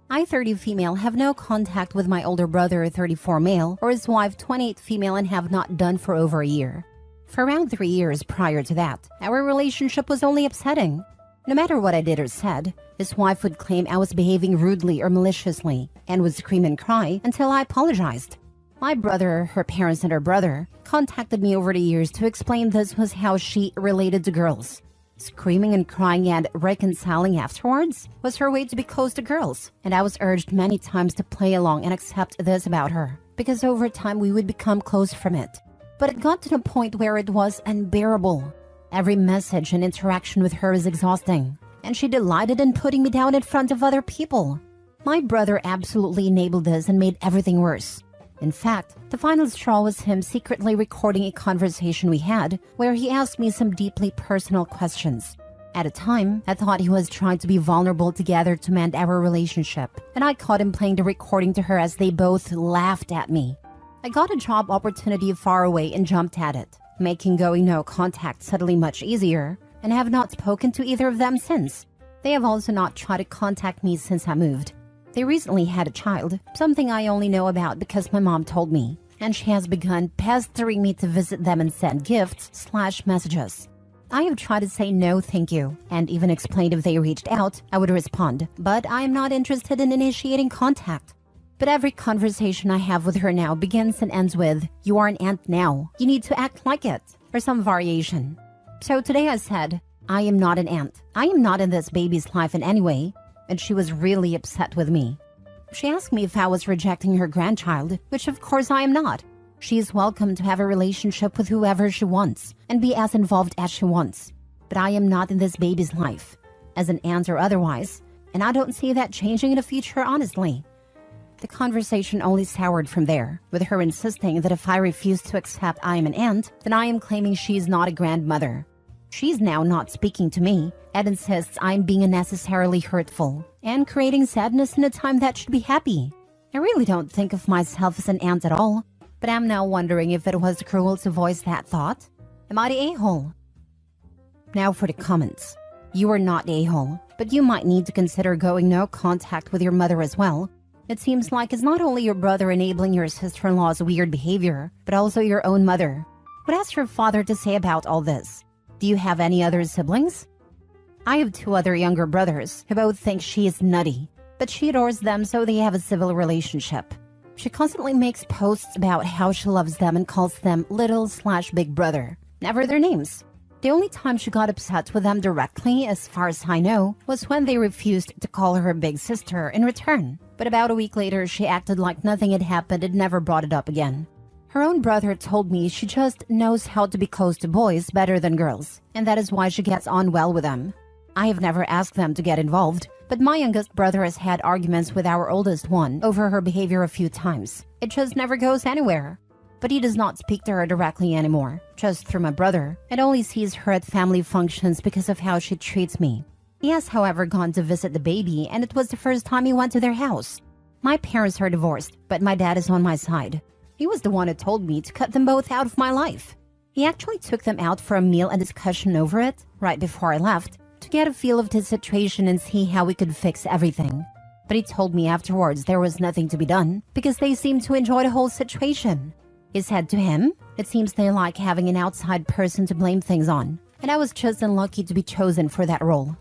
B: I, 30 female, have no contact with my older brother, 34 male, or his wife, 28 female, and have not done for over a year. For around 3 years prior to that, our relationship was only upsetting. No matter what I did or said, his wife would claim I was behaving rudely or maliciously, and would scream and cry until I apologized. My brother, her parents, and her brother contacted me over the years to explain this was how she related to girls. Screaming and crying and reconciling afterwards was her way to be close to girls, and I was urged many times to play along and accept this about her, because over time we would become close from it. But it got to the point where it was unbearable. Every message and interaction with her is exhausting, and she delighted in putting me down in front of other people. My brother absolutely enabled this and made everything worse. In fact, the final straw was him secretly recording a conversation we had where he asked me some deeply personal questions. At the time, I thought he was trying to be vulnerable together to mend our relationship, and I caught him playing the recording to her as they both laughed at me. I got a job opportunity far away and jumped at it, making going no contact suddenly much easier, and have not spoken to either of them since. They have also not tried to contact me since I moved. They recently had a child, something I only know about because my mom told me, and she has begun pestering me to visit them and send gifts/messages. I have tried to say no thank you, and even explained if they reached out, I would respond, but I am not interested in initiating contact. But every conversation I have with her now begins and ends with, "You are an aunt now. You need to act like it," or some variation. So today I said, "I am not an aunt. I am not in this baby's life in any way," and she was really upset with me. She asked me if I was rejecting her grandchild, which of course I am not. She is welcome to have a relationship with whoever she wants and be as involved as she wants. But I am not in this baby's life, as an aunt or otherwise, and I don't see that changing in the future, honestly. The conversation only soured from there, with her insisting that if I refuse to accept I am an aunt, then I am claiming she is not a grandmother. She's now not speaking to me and insists I'm being unnecessarily hurtful and creating sadness in a time that should be happy. I really don't think of myself as an aunt at all, but I'm now wondering if it was cruel to voice that thought. Am I the a-hole? Now for the comments. You are not the a-hole, but you might need to consider going no contact with your mother as well. It seems like it's not only your brother enabling your sister-in-law's weird behavior, but also your own mother. What has your father to say about all this? Do you have any other siblings? I have 2 other younger brothers who both think she is nutty, but she adores them, so they have a civil relationship. She constantly makes posts about how she loves them and calls them little/big brother, never their names. The only time she got upset with them directly, as far as I know, was when they refused to call her big sister in return. But about a week later, she acted like nothing had happened and never brought it up again. Her own brother told me she just knows how to be close to boys better than girls, and that is why she gets on well with them. I have never asked them to get involved, but my youngest brother has had arguments with our oldest one over her behavior a few times. It just never goes anywhere. But he does not speak to her directly anymore, just through my brother, and only sees her at family functions because of how she treats me. He has, however, gone to visit the baby, and it was the first time he went to their house. My parents are divorced, but my dad is on my side. He was the one who told me to cut them both out of my life. He actually took them out for a meal and discussion over it, right before I left, to get a feel of the situation and see how we could fix everything. But he told me afterwards there was nothing to be done, because they seemed to enjoy the whole situation. He said to him, it seems they like having an outside person to blame things on, and I was just unlucky to be chosen for that role.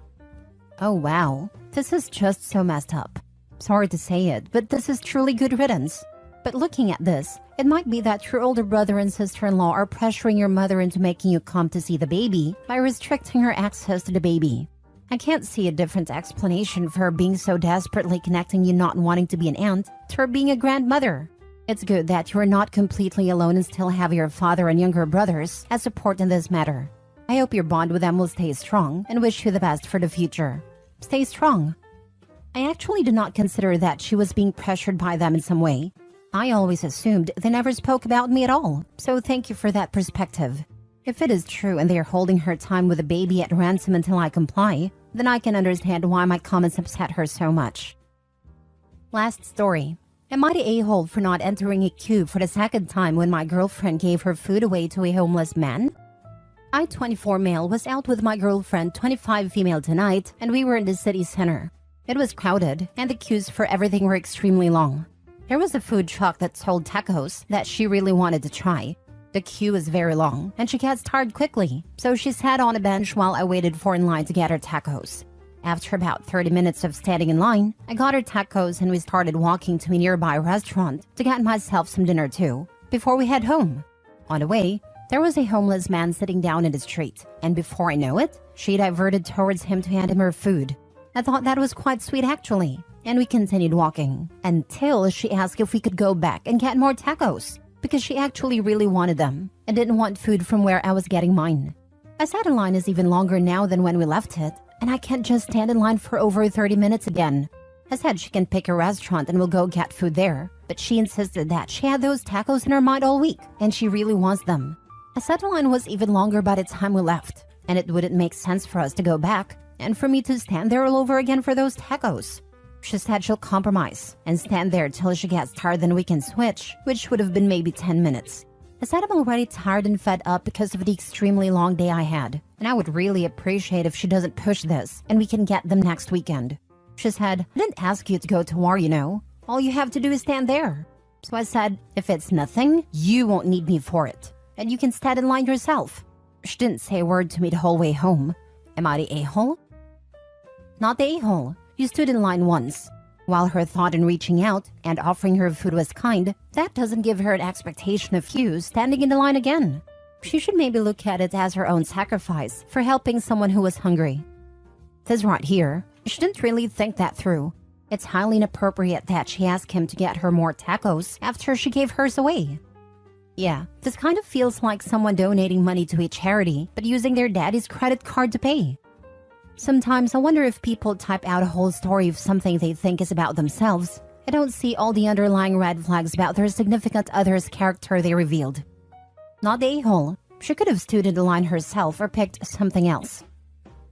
B: Oh wow, this is just so messed up. Sorry to say it, but this is truly good riddance. But looking at this, it might be that your older brother and sister-in-law are pressuring your mother into making you come to see the baby by restricting her access to the baby. I can't see a different explanation for her being so desperately connecting you not wanting to be an aunt to her being a grandmother. It's good that you are not completely alone and still have your father and younger brothers as support in this matter. I hope your bond with them will stay strong and wish you the best for the future. Stay strong. I actually did not consider that she was being pressured by them in some way. I always assumed they never spoke about me at all, so thank you for that perspective. If it is true and they are holding her time with the baby at ransom until I comply, then I can understand why my comments upset her so much. Last story. Am I the a-hole for not entering a queue for the 2nd time when my girlfriend gave her food away to a homeless man? I, 24 male, was out with my girlfriend, 25 female tonight, and we were in the city center. It was crowded, and the queues for everything were extremely long. There was a food truck that sold tacos that she really wanted to try. The queue was very long, and she gets tired quickly, so she sat on a bench while I waited for in line to get her tacos. After about 30 minutes of standing in line, I got her tacos and we started walking to a nearby restaurant to get myself some dinner too, before we head home. On the way, there was a homeless man sitting down in the street, and before I know it, she diverted towards him to hand him her food. I thought that was quite sweet actually, and we continued walking, until she asked if we could go back and get more tacos, because she actually really wanted them, and didn't want food from where I was getting mine. I said the line is even longer now than when we left it, and I can't just stand in line for over 30 minutes again. I said she can pick a restaurant and we'll go get food there, but she insisted that she had those tacos in her mind all week, and she really wants them. I said the line was even longer by the time we left, and it wouldn't make sense for us to go back, and for me to stand there all over again for those tacos. She said she'll compromise, and stand there till she gets tired, then we can switch, which would have been maybe 10 minutes. I said I'm already tired and fed up because of the extremely long day I had, and I would really appreciate if she doesn't push this and we can get them next weekend. She said, I didn't ask you to go to war, you know. All you have to do is stand there. So I said, if it's nothing, you won't need me for it. And you can stand in line yourself. She didn't say a word to me the whole way home. Am I the a-hole? Not the a-hole. You stood in line once. While her thought in reaching out and offering her food was kind, that doesn't give her an expectation of you standing in the line again. She should maybe look at it as her own sacrifice for helping someone who was hungry. This right here, she didn't really think that through. It's highly inappropriate that she asked him to get her more tacos after she gave hers away. Yeah, this kind of feels like someone donating money to a charity but using their daddy's credit card to pay. Sometimes I wonder if people type out a whole story of something they think is about themselves. I don't see all the underlying red flags about their significant other's character they revealed. Not the a-hole. She could have stood in the line herself or picked something else.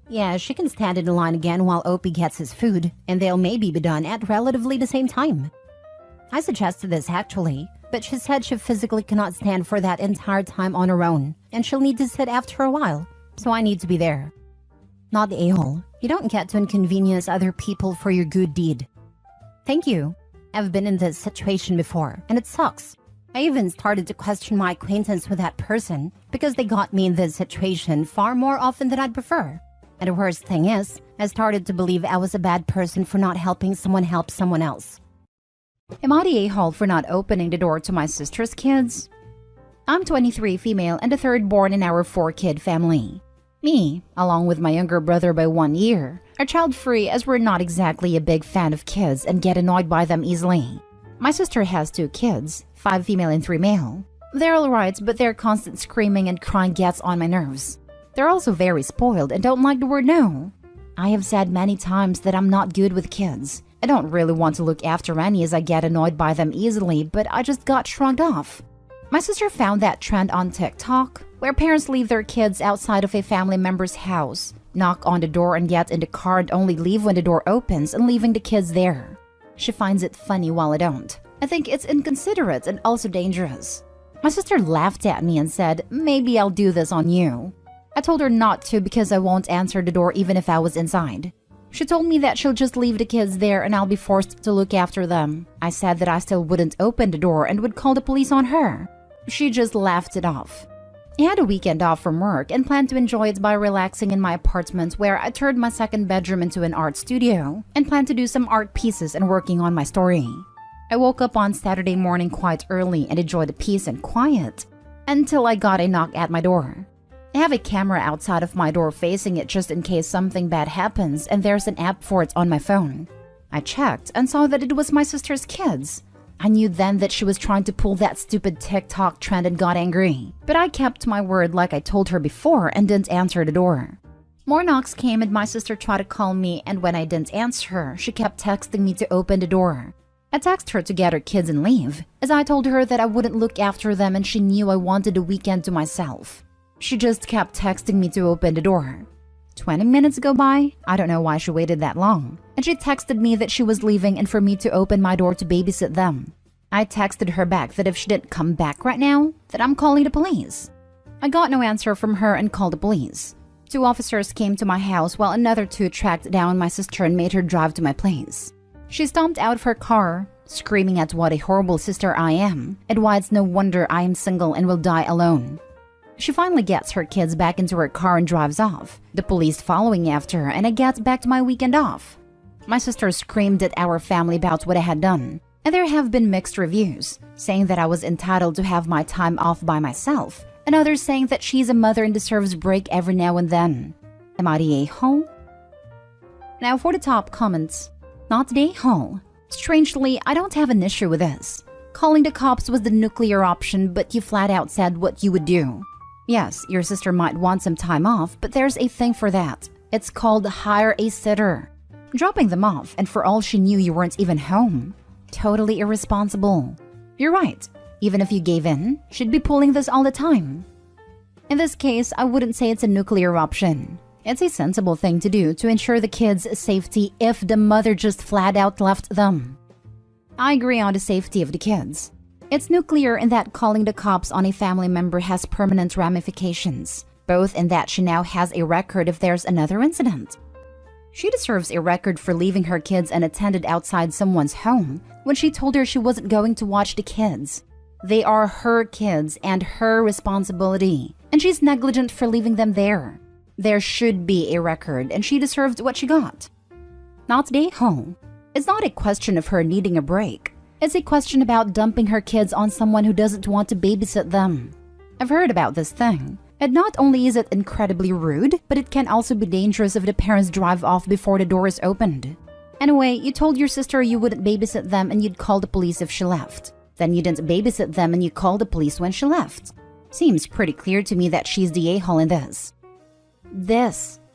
B: Yeah, she can stand in the line again while Opie gets his food, and they'll maybe be done at relatively the same time. I suggested this actually, but she said she physically cannot stand for that entire time on her own, and she'll need to sit after a while, so I need to be there. Not the a-hole. You don't get to inconvenience other people for your good deed. Thank you. I've been in this situation before, and it sucks. I even started to question my acquaintance with that person because they got me in this situation far more often than I'd prefer. And the worst thing is, I started to believe I was a bad person for not helping someone help someone else.
A: Am I the a-hole for not opening the door to my sister's kids? I'm 23, female, and the third born in our 4-kid family. Me, along with my younger brother by 1 year, are child-free as we're not exactly a big fan of kids and get annoyed by them easily. My sister has 2 kids, 5 female and 3 male. They're alright, but their constant screaming and crying gets on my nerves. They're also very spoiled and don't like the word no. I have said many times that I'm not good with kids. I don't really want to look after any as I get annoyed by them easily, but I just got shrugged off. My sister found that trend on TikTok, where parents leave their kids outside of a family member's house, knock on the door and get in the car and only leave when the door opens and leaving the kids there. She finds it funny while I don't. I think it's inconsiderate and also dangerous. My sister laughed at me and said, maybe I'll do this on you. I told her not to because I won't answer the door even if I was inside. She told me that she'll just leave the kids there and I'll be forced to look after them. I said that I still wouldn't open the door and would call the police on her. She just laughed it off. I had a weekend off from work and planned to enjoy it by relaxing in my apartment where I turned my second bedroom into an art studio and planned to do some art pieces and working on my story. I woke up on Saturday morning quite early and enjoyed the peace and quiet until I got a knock at my door. I have a camera outside of my door facing it just in case something bad happens, and there's an app for it on my phone. I checked and saw that it was my sister's kids. I knew then that she was trying to pull that stupid TikTok trend and got angry. But I kept my word like I told her before and didn't answer the door. More knocks came and my sister tried to call me, and when I didn't answer her, she kept texting me to open the door. I texted her to get her kids and leave, as I told her that I wouldn't look after them and she knew I wanted the weekend to myself. She just kept texting me to open the door. 20 minutes go by, I don't know why she waited that long, and she texted me that she was leaving and for me to open my door to babysit them. I texted her back that if she didn't come back right now, that I'm calling the police. I got no answer from her and called the police. 2 officers came to my house while another 2 tracked down my sister and made her drive to my place. She stomped out of her car, screaming at what a horrible sister I am, and why it's no wonder I am single and will die alone. She finally gets her kids back into her car and drives off, the police following after, and I get back to my weekend off. My sister screamed at our family about what I had done, and there have been mixed reviews, saying that I was entitled to have my time off by myself, and others saying that she's a mother and deserves a break every now and then. Am I the a-hole? Now for the top comments. Not the a-hole. Strangely, I don't have an issue with this. Calling the cops was the nuclear option, but you flat out said what you would do. Yes, your sister might want some time off, but there's a thing for that. It's called hire a sitter. Dropping them off, and for all she knew you weren't even home. Totally irresponsible. You're right. Even if you gave in, she'd be pulling this all the time. In this case, I wouldn't say it's a nuclear option. It's a sensible thing to do to ensure the kids' safety if the mother just flat out left them. I agree on the safety of the kids. It's nuclear in that calling the cops on a family member has permanent ramifications, both in that she now has a record if there's another incident. She deserves a record for leaving her kids unattended outside someone's home when she told her she wasn't going to watch the kids. They are her kids and her responsibility, and she's negligent for leaving them there. There should be a record, and she deserved what she got. Not today, home. It's not a question of her needing a break. It's a question about dumping her kids on someone who doesn't want to babysit them. I've heard about this thing. And not only is it incredibly rude, but it can also be dangerous if the parents drive off before the door is opened. Anyway, you told your sister you wouldn't babysit them and you'd call the police if she left. Then you didn't babysit them and you called the police when she left. Seems pretty clear to me that she's the a-hole in this.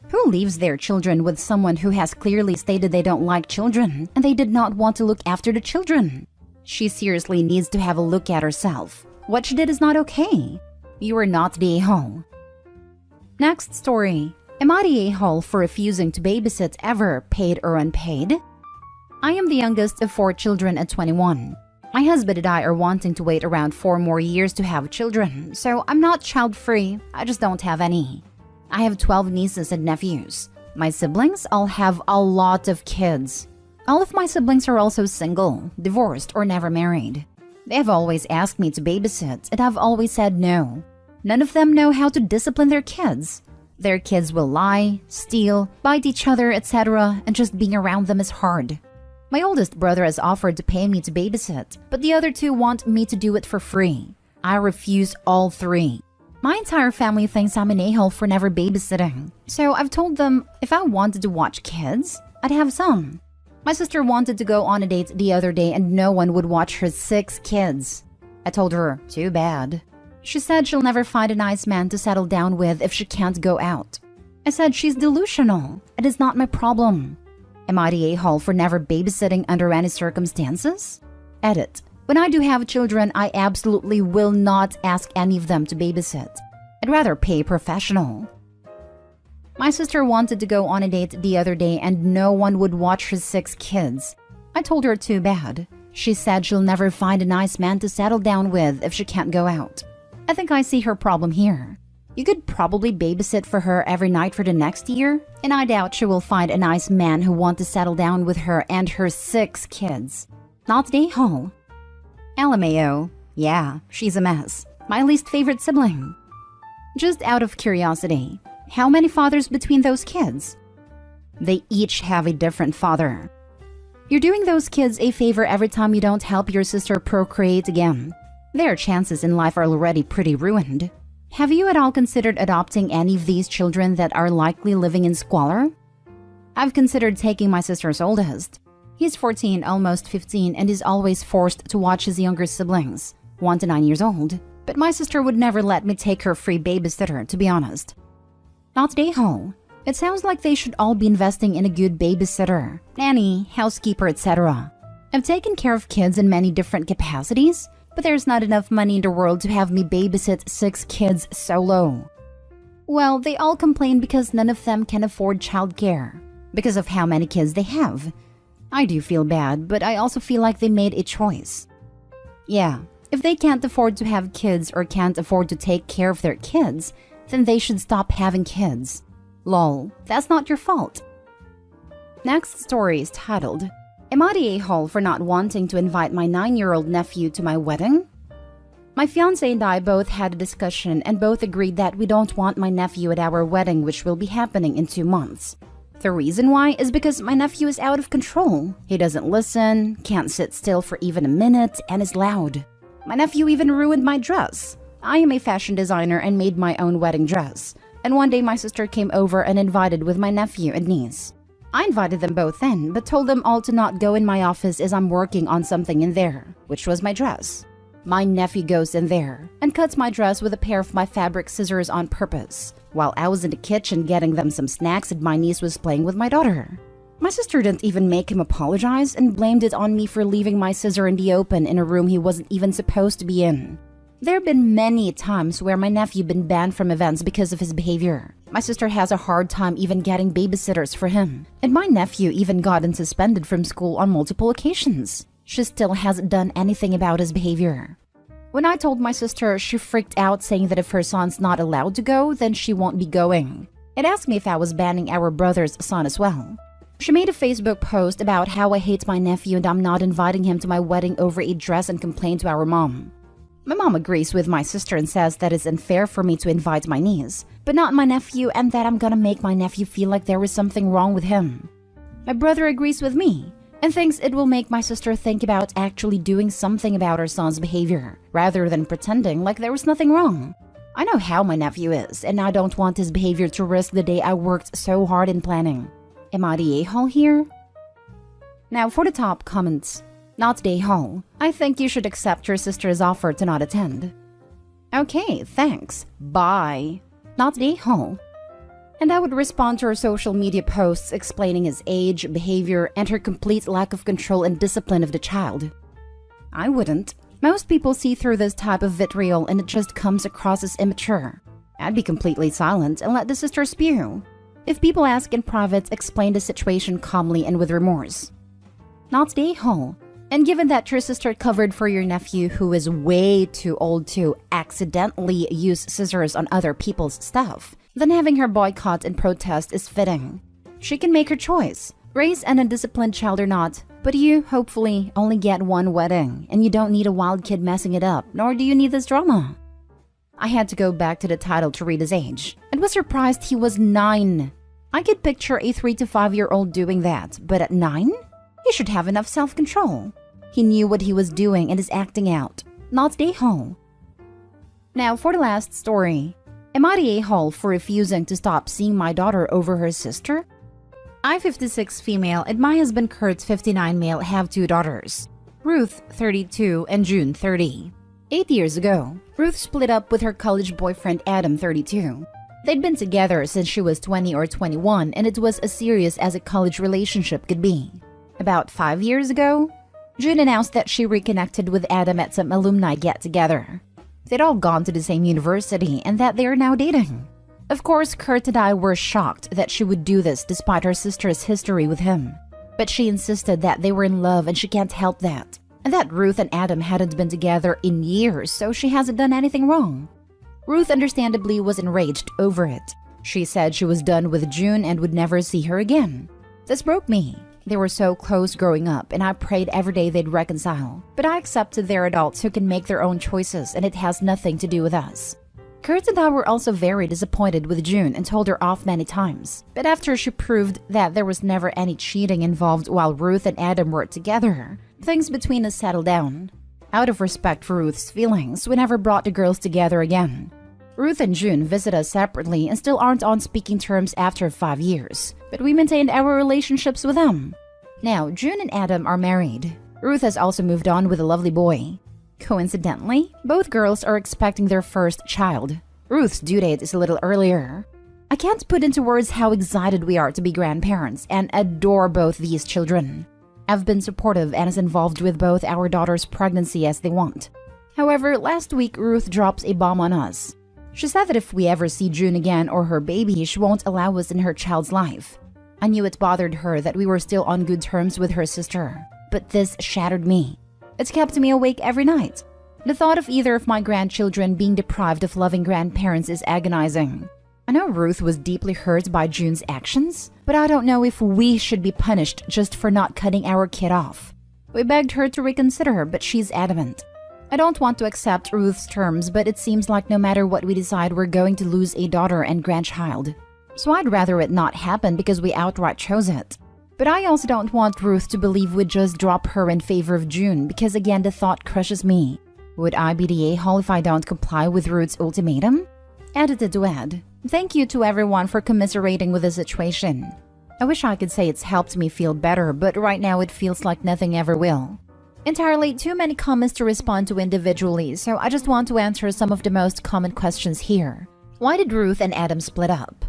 A: Who leaves their children with someone who has clearly stated they don't like children and they did not want to look after the children? She seriously needs to have a look at herself. What she did is not okay. You are not the a-hole. Next story. Am I the a-hole for refusing to babysit ever, paid or unpaid? I am the youngest of 4 children at 21. My husband and I are wanting to wait around 4 more years to have children, so I'm not child-free, I just don't have any. I have 12 nieces and nephews. My siblings all have a lot of kids. All of my siblings are also single, divorced, or never married. They have always asked me to babysit, and I've always said no. None of them know how to discipline their kids. Their kids will lie, steal, bite each other, etc., and just being around them is hard. My oldest brother has offered to pay me to babysit, but the other 2 want me to do it for free. I refuse all 3. My entire family thinks I'm an a-hole for never babysitting, so I've told them if I wanted to watch kids, I'd have some. My sister wanted to go on a date the other day and no one would watch her 6 kids. I told her, too bad. She said she'll never find a nice man to settle down with if she can't go out. I said she's delusional. It is not my problem. Am I the a-hole for never babysitting under any circumstances? Edit. When I do have children, I absolutely will not ask any of them to babysit. I'd rather pay a professional. My sister wanted to go on a date the other day and no one would watch her 6 kids. I told her too bad. She said she'll never find a nice man to settle down with if she can't go out. I think I see her problem here. You could probably babysit for her every night for the next year, and I doubt she will find a nice man who wants to settle down with her and her 6 kids. Not the a-hole. LMAO. Yeah, she's a mess. My least favorite sibling. Just out of curiosity, how many fathers between those kids? They each have a different father. You're doing those kids a favor every time you don't help your sister procreate again. Their chances in life are already pretty ruined. Have you at all considered adopting any of these children that are likely living in squalor? I've considered taking my sister's oldest. He's 14, almost 15, and is always forced to watch his younger siblings, 1 to 9 years old. But my sister would never let me take her free babysitter, to be honest. Not the a-hole. It sounds like they should all be investing in a good babysitter, nanny, housekeeper, etc. I've taken care of kids in many different capacities, but there's not enough money in the world to have me babysit 6 kids solo. Well, they all complain because none of them can afford childcare, because of how many kids they have. I do feel bad, but I also feel like they made a choice. Yeah, if they can't afford to have kids or can't afford to take care of their kids, then they should stop having kids. Lol, that's not your fault. Next story is titled, Am I the a-hole for not wanting to invite my 9-year-old nephew to my wedding? My fiancé and I both had a discussion and both agreed that we don't want my nephew at our wedding, which will be happening in 2 months. The reason why is because my nephew is out of control. He doesn't listen, can't sit still for even a minute, and is loud. My nephew even ruined my dress. I am a fashion designer and made my own wedding dress. And one day my sister came over and invited with my nephew and niece. I invited them both in, but told them all to not go in my office as I'm working on something in there, which was my dress. My nephew goes in there and cuts my dress with a pair of my fabric scissors on purpose, while I was in the kitchen getting them some snacks and my niece was playing with my daughter. My sister didn't even make him apologize and blamed it on me for leaving my scissor in the open in a room he wasn't even supposed to be in. There have been many times where my nephew been banned from events because of his behavior. My sister has a hard time even getting babysitters for him, and my nephew even gotten suspended from school on multiple occasions. She still hasn't done anything about his behavior. When I told my sister, she freaked out, saying that if her son's not allowed to go, then she won't be going. It asked me if I was banning our brother's son as well. She made a Facebook post about how I hate my nephew and I'm not inviting him to my wedding over a dress and complained to our mom. My mom agrees with my sister and says that it's unfair for me to invite my niece, but not my nephew, and that I'm gonna make my nephew feel like there was something wrong with him. My brother agrees with me and thinks it will make my sister think about actually doing something about her son's behavior, rather than pretending like there was nothing wrong. I know how my nephew is, and I don't want his behavior to risk the day I worked so hard in planning. Am I the a-hole here? Now for the top comments. Not the a-hole. I think you should accept your sister's offer to not attend. Okay, thanks. Bye. Not the a-hole. And I would respond to her social media posts explaining his age, behavior, and her complete lack of control and discipline of the child. I wouldn't. Most people see through this type of vitriol and it just comes across as immature. I'd be completely silent and let the sister spew. If people ask in private, explain the situation calmly and with remorse. Not the a-hole. And given that your sister covered for your nephew who is way too old to accidentally use scissors on other people's stuff, then having her boycott and protest is fitting. She can make her choice, raise an undisciplined child or not, but you, hopefully, only get one wedding, and you don't need a wild kid messing it up, nor do you need this drama. I had to go back to the title to read his age, and was surprised he was 9. I could picture a 3 to 5-year-old doing that, but at 9? He should have enough self-control. He knew what he was doing and is acting out. Not the a-hole. Now for the last story. Am I the a-hole for refusing to stop seeing my daughter over her sister? I'm 56 female and my husband Kurt, 59 male, have 2 daughters. Ruth, 32, and June, 30. 8 years ago, Ruth split up with her college boyfriend Adam, 32. They'd been together since she was 20 or 21 and it was as serious as a college relationship could be. About 5 years ago, June announced that she reconnected with Adam at some alumni get-together. They'd all gone to the same university and that they are now dating. Of course, Kurt and I were shocked that she would do this despite her sister's history with him. But she insisted that they were in love and she can't help that. And that Ruth and Adam hadn't been together in years, so she hasn't done anything wrong. Ruth understandably was enraged over it. She said she was done with June and would never see her again. This broke me. They were so close growing up and I prayed every day they'd reconcile. But I accepted they're adults who can make their own choices and it has nothing to do with us. Kurt and I were also very disappointed with June and told her off many times. But after she proved that there was never any cheating involved while Ruth and Adam were together, things between us settled down. Out of respect for Ruth's feelings, we never brought the girls together again. Ruth and June visit us separately and still aren't on speaking terms after 5 years, but we maintained our relationships with them. Now, June and Adam are married. Ruth has also moved on with a lovely boy. Coincidentally, both girls are expecting their first child. Ruth's due date is a little earlier. I can't put into words how excited we are to be grandparents and adore both these children. I've been supportive and is involved with both our daughters' pregnancy as they want. However, last week Ruth drops a bomb on us. She said that if we ever see June again or her baby, she won't allow us in her child's life. I knew it bothered her that we were still on good terms with her sister, but this shattered me. It's kept me awake every night. The thought of either of my grandchildren being deprived of loving grandparents is agonizing. I know Ruth was deeply hurt by June's actions, but I don't know if we should be punished just for not cutting our kid off. We begged her to reconsider, but she's adamant. I don't want to accept Ruth's terms, but it seems like no matter what we decide, we're going to lose a daughter and grandchild. So I'd rather it not happen because we outright chose it. But I also don't want Ruth to believe we'd just drop her in favor of June because again the thought crushes me. Would I be the a-hole if I don't comply with Ruth's ultimatum? Edited to add, thank you to everyone for commiserating with the situation. I wish I could say it's helped me feel better, but right now it feels like nothing ever will. Entirely too many comments to respond to individually, so I just want to answer some of the most common questions here. Why did Ruth and Adam split up?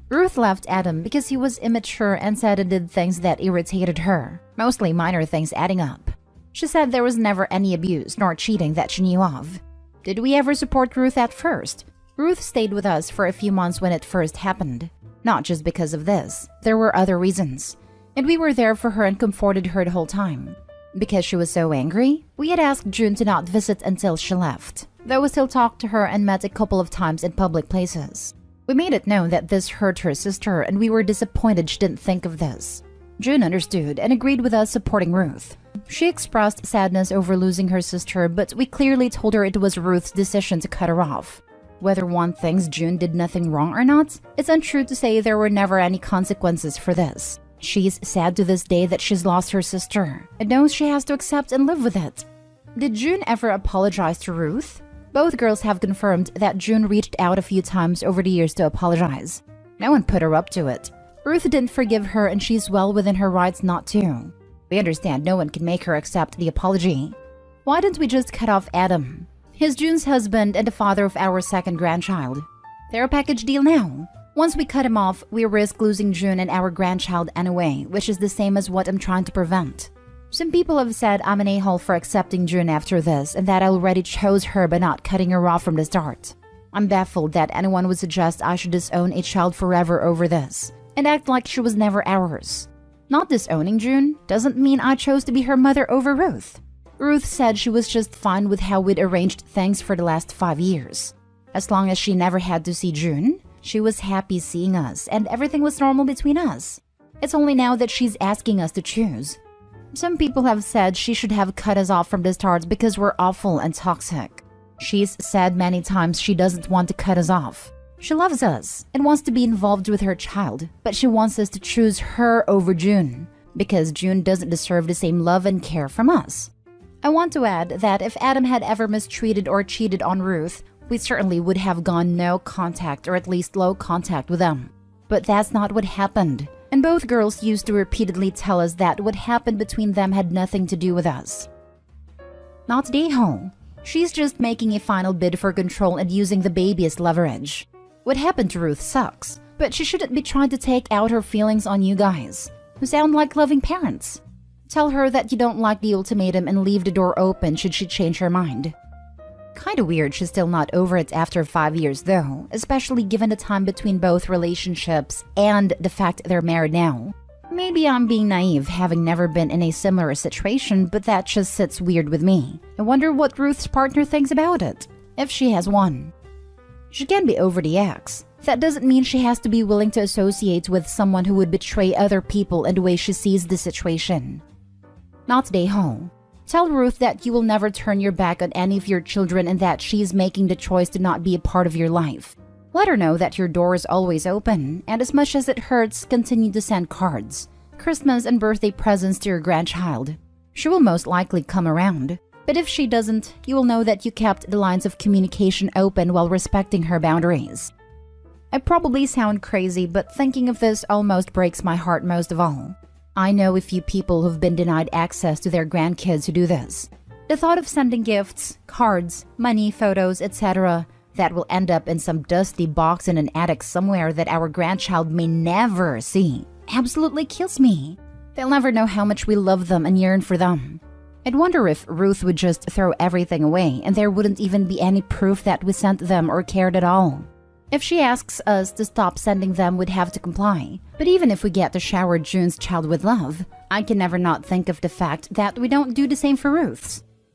A: Ruth left Adam because he was immature and said and did things that irritated her, mostly minor things adding up. She said there was never any abuse nor cheating that she knew of. Did we ever support Ruth at first? Ruth stayed with us for a few months when it first happened. Not just because of this, there were other reasons. And we were there for her and comforted her the whole time. Because she was so angry, we had asked June to not visit until she left, though we still talked to her and met a couple of times in public places. We made it known that this hurt her sister, and we were disappointed she didn't think of this. June understood and agreed with us supporting Ruth. She expressed sadness over losing her sister, but we clearly told her it was Ruth's decision to cut her off. Whether one thinks June did nothing wrong or not, it's untrue to say there were never any consequences for this. She's sad to this day that she's lost her sister and knows she has to accept and live with it. Did June ever apologize to Ruth? Both girls have confirmed that June reached out a few times over the years to apologize. No one put her up to it. Ruth didn't forgive her, and she's well within her rights not to. We understand no one can make her accept the apology. Why didn't we just cut off Adam? He's June's husband and the father of our second grandchild. They're a package deal now. Once we cut him off, we risk losing June and our grandchild anyway, which is the same as what I'm trying to prevent. Some people have said I'm an a-hole for accepting June after this, and that I already chose her by not cutting her off from the start. I'm baffled that anyone would suggest I should disown a child forever over this, and act like she was never ours. Not disowning June doesn't mean I chose to be her mother over Ruth. Ruth said she was just fine with how we'd arranged things for the last 5 years. As long as she never had to see June, she was happy seeing us, and everything was normal between us. It's only now that she's asking us to choose. Some people have said she should have cut us off from the start because we're awful and toxic. She's said many times she doesn't want to cut us off. She loves us and wants to be involved with her child, but she wants us to choose her over June, because June doesn't deserve the same love and care from us. I want to add that if Adam had ever mistreated or cheated on Ruth, we certainly would have gone no contact, or at least low contact, with them. But that's not what happened, and both girls used to repeatedly tell us that what happened between them had nothing to do with us. Not Daeho. She's just making a final bid for control and using the baby as leverage. What happened to Ruth sucks, but she shouldn't be trying to take out her feelings on you guys, who sound like loving parents. Tell her that you don't like the ultimatum and leave the door open should she change her mind. Kinda weird she's still not over it after 5 years though, especially given the time between both relationships and the fact they're married now. Maybe I'm being naive, having never been in a similar situation, but that just sits weird with me. I wonder what Ruth's partner thinks about it, if she has one. She can be over the ex. That doesn't mean she has to be willing to associate with someone who would betray other people in the way she sees the situation. Not Daeho. Tell Ruth that you will never turn your back on any of your children and that she's making the choice to not be a part of your life. Let her know that your door is always open, and as much as it hurts, continue to send cards, Christmas and birthday presents to your grandchild. She will most likely come around. But if she doesn't, you will know that you kept the lines of communication open while respecting her boundaries. I probably sound crazy, but thinking of this almost breaks my heart most of all. I know a few people who've been denied access to their grandkids who do this. The thought of sending gifts, cards, money, photos, etc. that will end up in some dusty box in an attic somewhere that our grandchild may never see absolutely kills me. They'll never know how much we love them and yearn for them. I'd wonder if Ruth would just throw everything away and there wouldn't even be any proof that we sent them or cared at all. If she asks us to stop sending them, we'd have to comply. But even if we get to shower June's child with love, I can never not think of the fact that we don't do the same for Ruth's.